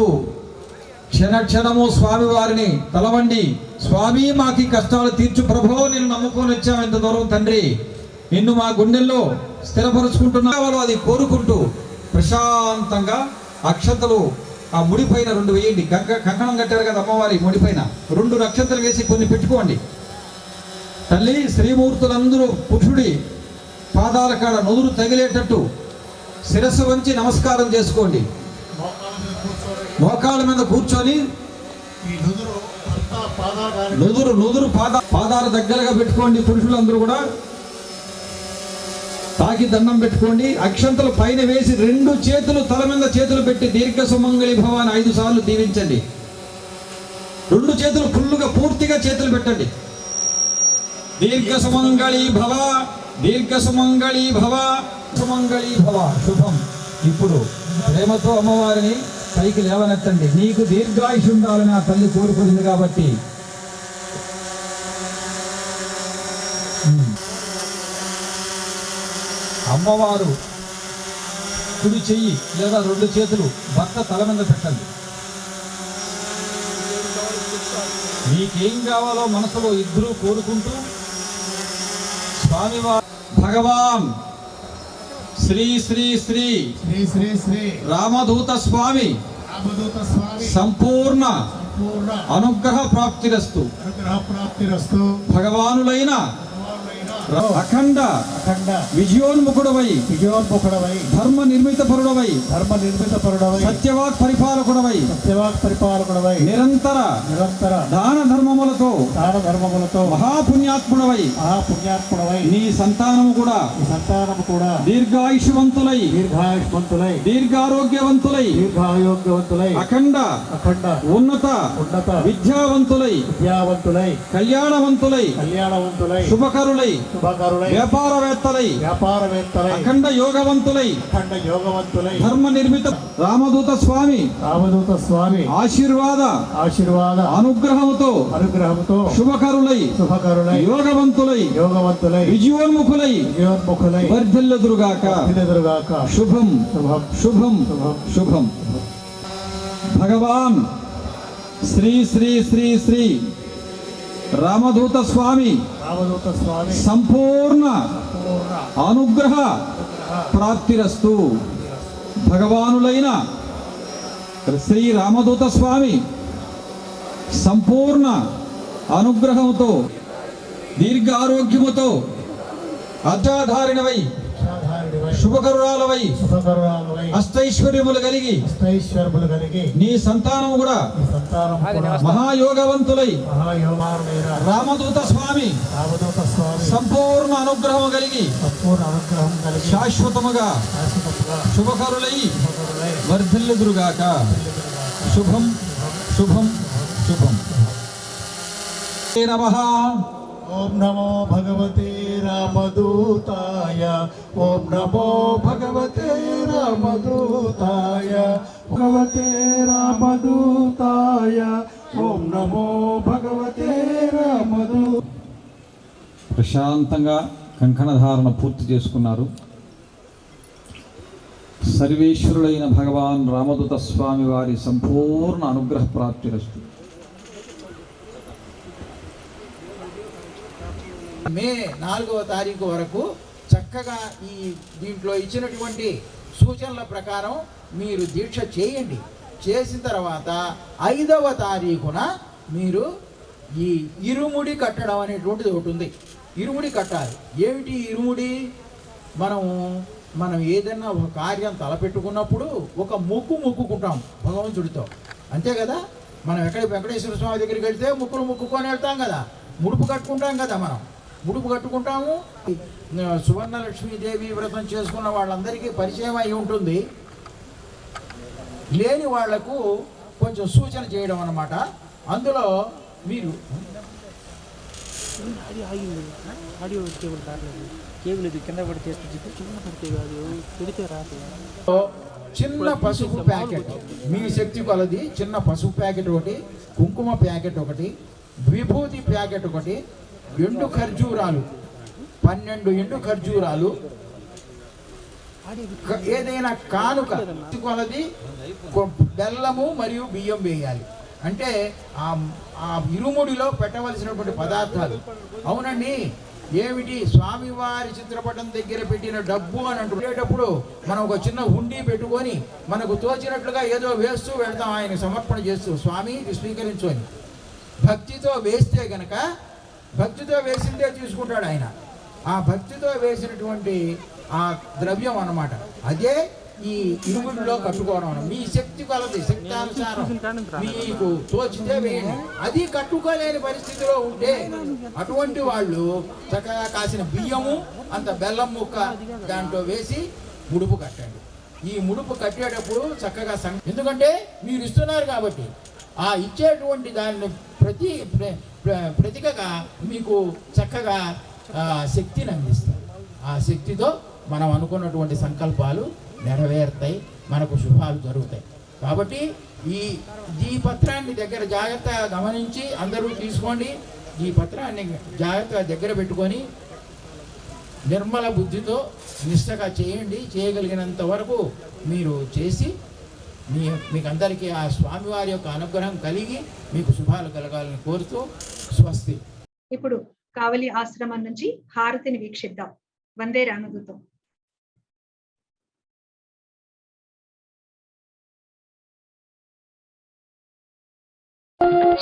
క్షణక్షణము స్వామివారిని తలవండి. స్వామి, మాకి కష్టాలు తీర్చు ప్రభో, నిన్ను నమ్ముకొని వచ్చాం ఇంత దూరం తండ్రి, నిన్ను మా గుండెల్లో స్థిరపరుచుకుంటున్నావు అది కోరుకుంటూ ప్రశాంతంగా అక్షతలు ఆ ముడి పైన 2 వేయండి. కంకణం కట్టారు కదా అమ్మవారి ముడి పైన 2 అక్షతలు వేసి కొన్ని పెట్టుకోండి. తల్లి, శ్రీమూర్తులందరూ పురుషుడి పాదాల కాడ నుదురు తగిలేటట్టు శిరస్సు వంచి నమస్కారం చేసుకోండి. మోకాళ్ళ మీద కూర్చొని ఈ నుదురు భర్త పాదాల నుదురు పాదాల దగ్గరగా పెట్టుకోండి. పురుషులందరూ కూడా తాకి దండం పెట్టుకోండి. అక్షంతలు పైన వేసి 2 చేతులు తల మీద చేతులు పెట్టి దీర్ఘ సుమంగళి భవ అని 5 సార్లు దీవించండి. 2 చేతులు ఫుల్లుగా పూర్తిగా చేతులు పెట్టండి. దీర్ఘ సుమంగళి భవ, దీర్ఘ సుమంగళి భవ, సుమంగళి భవ. శుభం. ఇప్పుడు ప్రేమతో అమ్మవారిని పైకి లేవనెత్తండి. నీకు దీర్ఘాయుష్ ఉండాలని ఆ తల్లి కోరుకుంది కాబట్టి అమ్మవారు కుడి చెయ్యి లేదా 2 చేతులు భర్త తల మీద పెట్టండి. మీకేం కావాలో మనసులో ఇద్దరూ కోరుకుంటూ స్వామివారు భగవాన్ శ్రీ శ్రీ శ్రీ శ్రీ శ్రీ శ్రీ రామదూత స్వామి రామదూత స్వామి సంపూర్ణ పూర్ణ అనుగ్రహ ప్రాప్తిరస్తు. అనుగ్రహ ప్రాప్తిరస్తు. భగవానులైన అఖండ అఖండ విజయోన్ముఖుడవై విజయోన్ముఖుడవై ధర్మ నిర్మిత పరుడవై ధర్మ నిర్మిత పరుడవై సత్యవాక్ పరిపాలకుడవై సత్యవాక్ పరిపాలకుడవై నిరంతర దాన ధర్మములతో మహాపుణ్యాత్ముడవై నీ సంతానము కూడా దీర్ఘాయుష్మంతులై దీర్ఘారోగ్యవంతులై అఖండ ఉన్నత విద్యావంతులై కళ్యాణవంతులై శుభకరులై వ్యాపారవేత్తలై అఖండ యోగవంతులై ధర్మ నిర్మిత రామదూత స్వామి ఆశీర్వాద అనుగ్రహముతో శుభకరులై యోగవంతులై విజయోన్ముఖులై వర్ధిల్లుదురుగాక. శుభం శుభం శుభం. భగవాన్ శ్రీ శ్రీ శ్రీ శ్రీ రామదూత స్వామి సంపూర్ణ అనుగ్రహ ప్రాప్తిరస్తు. భగవానులైన శ్రీ రామదూత స్వామి సంపూర్ణ అనుగ్రహముతో దీర్ఘారోగ్యముతో అర్జాధారిణవై శుభకరురాలవై అష్టైశ్వర్యములు కలిగి నీ సంతానము కూడా మహాయోగవంతులై రామదూత స్వామి సంపూర్ణ అనుగ్రహము కలిగి శాశ్వతముగా శుభకరులై వర్ధిల్లుదురుగాక. శుభం శుభం శుభం. నమః. ఓం నమో భగవతే రామదూతాయ. ఓం నమో భగవతే రామదూతాయ. భగవతే రామదూతాయ. ఓం నమో భగవతే రామదూతాయ. ప్రశాంతంగా కంకణధారణ పూర్తి చేసుకున్నారు. సర్వేశ్వరుడైన భగవాన్ రామదూత స్వామి వారి సంపూర్ణ అనుగ్రహ ప్రాప్తిరస్తు. మే 4వ తారీఖు వరకు చక్కగా ఈ దీంట్లో ఇచ్చినటువంటి సూచనల ప్రకారం మీరు దీక్ష చేయండి. చేసిన తర్వాత 5వ తారీఖున మీరు ఈ ఇరుముడి కట్టడం అనేటువంటిది ఒకటి ఉంది. ఇరుముడి కట్టాలి. ఏమిటి ఇరుముడి? మనం ఏదైనా ఒక కార్యం తలపెట్టుకున్నప్పుడు ఒక మొక్కుకుంటాం భగవంతుడితో, అంతే కదా. మనం వెంకటేశ్వర స్వామి దగ్గరికి వెళ్తే మొక్కుకొని వెళ్తాం కదా, ముడుపు కట్టుకుంటాం కదా. మనం ముడుపు కట్టుకుంటాము. సువర్ణలక్ష్మీదేవి వ్రతం చేసుకున్న వాళ్ళందరికీ పరిచయం అయి ఉంటుంది. లేని వాళ్లకు కొంచెం సూచన చేయడం అన్నమాట. అందులో మీరు చిన్న పసుపు ప్యాకెట్, మీ శక్తి కొలది చిన్న పసుపు ప్యాకెట్ ఒకటి, కుంకుమ ప్యాకెట్ ఒకటి, విభూతి ప్యాకెట్ ఒకటి, ఎండు ఖర్జూరాలు 12 ఎండు ఖర్జూరాలు, ఏదైనా కానుక కొలది బెల్లము మరియు బియ్యం వేయాలి. అంటే ఆ ఇరుముడిలో పెట్టవలసినటువంటి పదార్థాలు. అవునండి, ఏమిటి? స్వామివారి చిత్రపటం దగ్గర పెట్టిన డబ్బు అని అంటున్నప్పుడు మనం ఒక చిన్న హుండీ పెట్టుకొని మనకు తోచినట్లుగా ఏదో వేస్తూ వెళ్తాం, ఆయన సమర్పణ చేస్తూ, స్వామి ఇది స్వీకరించు అని. భక్తితో వేస్తే గనక భక్తితో వేసిందే తీసుకుంటాడు ఆయన. ఆ భక్తితో వేసినటువంటి ఆ ద్రవ్యం అన్నమాట, అదే ఈ ఇరుముడిలో కట్టుకోవడం. మీ శక్తి కొలది, శక్తానుసారం మీకు తోచితే వేయండి. అది కట్టుకోలేని పరిస్థితిలో ఉంటే అటువంటి వాళ్ళు చక్కగా కాసిన బియ్యము, అంత బెల్లం ముక్క దాంట్లో వేసి ముడుపు కట్టండి. ఈ ముడుపు కట్టేటప్పుడు చక్కగా ఎందుకంటే మీరు ఇస్తున్నారు కాబట్టి ఆ ఇచ్చేటువంటి దాన్ని ప్రతిగా మీకు చక్కగా శక్తిని అందిస్తారు. ఆ శక్తితో మనం అనుకున్నటువంటి సంకల్పాలు నెరవేరుతాయి, మనకు శుభాలు జరుగుతాయి. కాబట్టి ఈ పత్రాన్ని దగ్గర జాగ్రత్తగా గమనించి అందరూ తీసుకోండి. ఈ పత్రాన్ని జాగ్రత్తగా దగ్గర పెట్టుకొని నిర్మల బుద్ధితో నిష్టగా చేయండి. చేయగలిగినంత వరకు మీరు చేసి మీకు అందరికీ ఆ స్వామివారి యొక్క అనుగ్రహం కలిగి మీకు శుభాలు కలగాలని కోరుతూ స్వస్తి. ఇప్పుడు కావలి ఆశ్రమం నుంచి హారతిని వీక్షిద్దాం. వందే రామదూతం.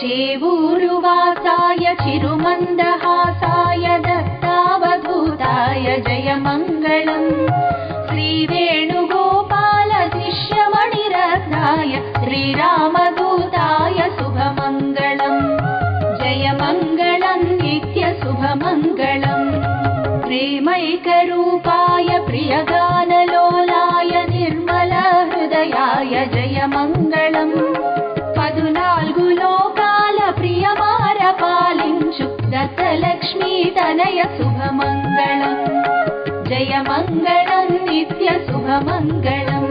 చేవూరువాసాయ చిరుమందహాసాయ దత్తావధూతాయ జయమంగళం. శ్రీవేణుగోపాల శిష్యమణిరత్నాయ శ్రీరామదూతాయ శుభమంగళం. జయమంగళం నిత్య శుభమంగళం. ప్రేమైకరూపాయ ప్రియగానలోలాయ నిర్మల హృదయాయ జయమంగళం. 14 లోకాల ప్రియమార పాలించు దత్తలక్ష్మీ తనయ శుభమంగళం. జయమంగళం నిత్య శుభమంగళం.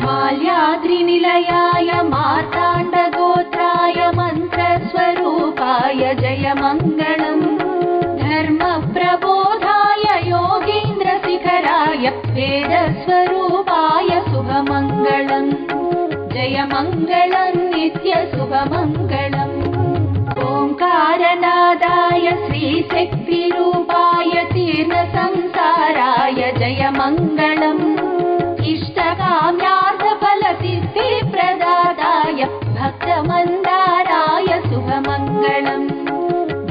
మాల్యాద్రి నిలయాయ మార్తాండ గోత్రాయ మంత్రస్వరూపాయ జయమంగళం. ధర్మ ప్రబోధాయ యోగీంద్ర శిఖరాయ వేదస్వరూపాయ శుభమంగళం. జయమంగళం నిత్య శుభమంగళం. ఓంకారనాదాయ శ్రీశక్తిరూపాయ తీర్ణ సంసారాయ జయమంగళం. ఇష్టకామ్యార్థఫలసిద్ధి ప్రదాతాయ భక్తమందారాయ శుభమంగళం.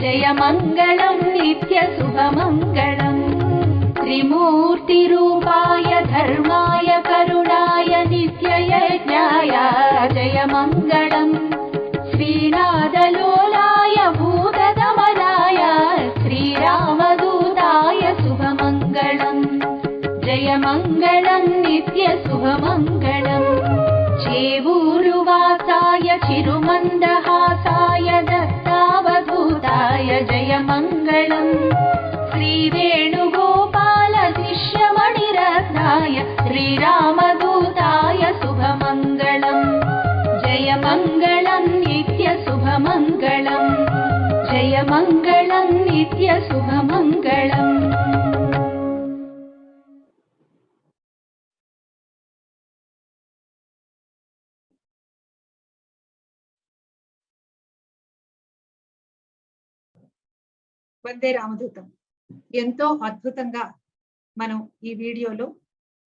జయమంగళం నిత్య శుభమంగళం. త్రిమూర్తిరూపాయ ధర్మాయ కరుణాయ నిత్యయజ్ఞాయ జయమంగళం. శ్రీనాథలోలాయ భూతదమనాయ శ్రీరామదూతాయ శుభమంగళం. జయమంగళం నిత్య శుభమంగళం. చేవూరువాసాయ చిరుమందహాసాయ దత్తావధూతాయ జయమంగళం. శ్రీవేణుగోపాల శిష్యమణిరత్నాయ శ్రీరామదూతాయ శుభమంగళం. జయమంగళం నిత్య శుభమంగళం. జయమంగళం నిత్య శుభమంగళం. వందే రామదూతం. ఎంతో అద్భుతంగా మనం ఈ వీడియోలో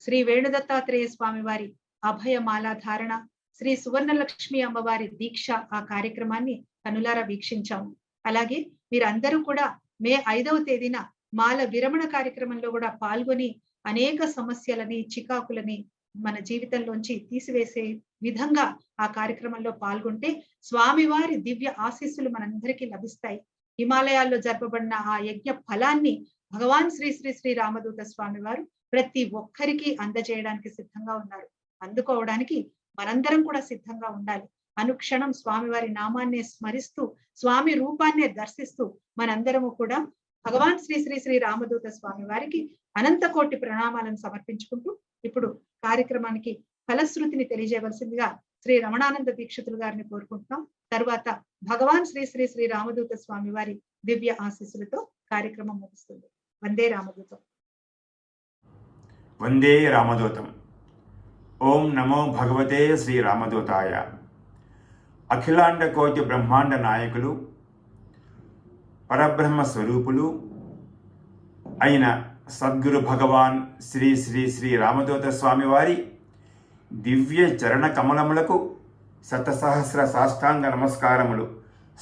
శ్రీ వేణుదత్తాత్రేయ స్వామి వారి అభయమాల ధారణ, శ్రీ సువర్ణలక్ష్మి అమ్మవారి దీక్ష ఆ కార్యక్రమాన్ని కనులారా వీక్షించాము. అలాగే మీరందరూ కూడా మే 5వ తేదీన మాల విరమణ కార్యక్రమంలో కూడా పాల్గొని అనేక సమస్యలని, చికాకులని మన జీవితంలోంచి తీసివేసే విధంగా ఆ కార్యక్రమంలో పాల్గొంటే స్వామివారి దివ్య ఆశీస్సులు మనందరికీ లభిస్తాయి. హిమాలయాల్లో జరపబడిన ఆ యజ్ఞ ఫలాన్ని భగవాన్ శ్రీ శ్రీ శ్రీ రామదూత స్వామి వారు ప్రతి ఒక్కరికి అందజేయడానికి సిద్ధంగా ఉన్నారు. అందుకోవడానికి మనందరం కూడా సిద్ధంగా ఉండాలి. అనుక్షణం స్వామివారి నామాన్నే స్మరిస్తూ, స్వామి రూపాన్నే దర్శిస్తూ మనందరము కూడా భగవాన్ శ్రీ శ్రీ శ్రీ రామదూత స్వామి వారికి అనంత కోటి ప్రణామాలను సమర్పించుకుంటూ ఇప్పుడు కార్యక్రమానికి ఫలశ్రుతిని తెలియజేయవలసిందిగా శ్రీ రమణానంద దీక్షితులు గారిని కోరుకుంటున్నాం. తర్వాత భగవాన్ శ్రీ శ్రీ శ్రీ రామదూత స్వామి వారి దివ్య ఆశీస్సులతో కార్యక్రమం ముగుస్తుంది. వందే రామదూతం. వందే రామదూతం. ఓం నమో భగవతే శ్రీ రామదూతాయ. అఖిలాండ కోటి బ్రహ్మాండ నాయకులు, పరబ్రహ్మ స్వరూపులు అయిన సద్గురు భగవాన్ శ్రీ శ్రీ శ్రీ రామదూత స్వామి వారి దివ్య చరణ కమలములకు శతసహస్ర సాష్టాంగ నమస్కారములు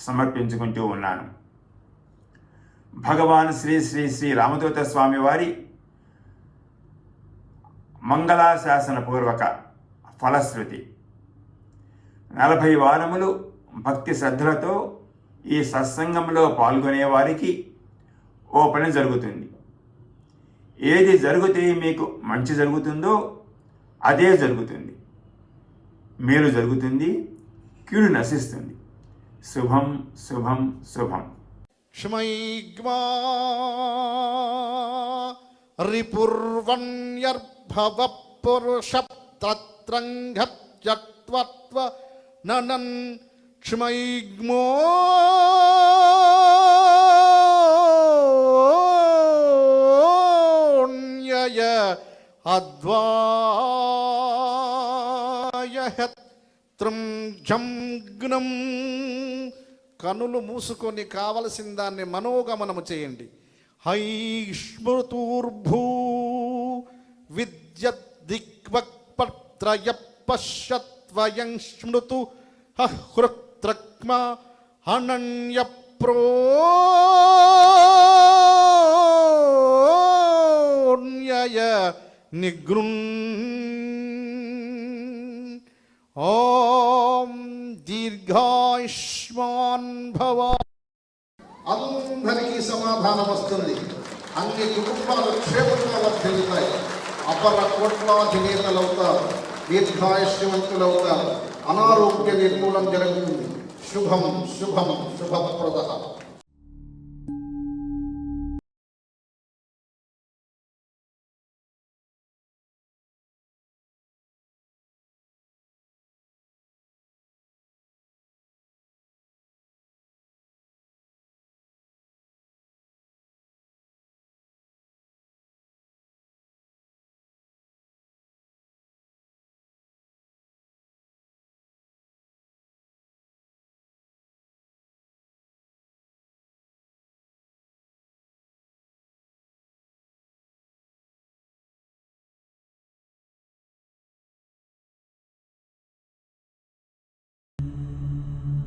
సమర్పించుకుంటూ ఉన్నాను. భగవాన్ శ్రీ శ్రీ శ్రీ రామదూత స్వామి వారి మంగళాశాసనపూర్వక ఫలశ్రుతి. 40 వారములు భక్తి శ్రద్ధలతో ఈ సత్సంగంలో పాల్గొనే వారికి ఓ పని జరుగుతుంది. ఏది జరిగితే మీకు మంచి జరుగుతుందో అదే జరుగుతుంది. మేలు జరుగుతుంది, కీడు నశిస్తుంది. శుభం శుభం శుభం. క్షమైగ్మా రిపుర్వన్యర్భవ పురుష తత్రంగత్యత్వత్వ ననన్ క్షమైగ్మో అద్వాయహత్రం జంగ్నం. కనులు మూసుకొని కావలసిన దాన్ని మనోగమనము చేయండి. హైష్మృతూర్భూ విద్యద్దిగ్వక్పత్రయ పశ్యత్వయం స్మృతు హృత్రక్మ అనన్య ప్రోన్యయ నిగృన్. ఓం దీర్ఘాయుష్మాన్ భవ. అందరికీ సమాధానం వస్తుంది. అన్ని కుటుంబాలు క్షేమంగా వర్ధిల్లుతాయి. అపర కోట్లాధినేతలు అవుతారు, దీర్ఘాయుష్యవంతులు అవుతారు, అనారోగ్య నిర్మూలన జరుగుతుంది. శుభం శుభం శుభప్రద.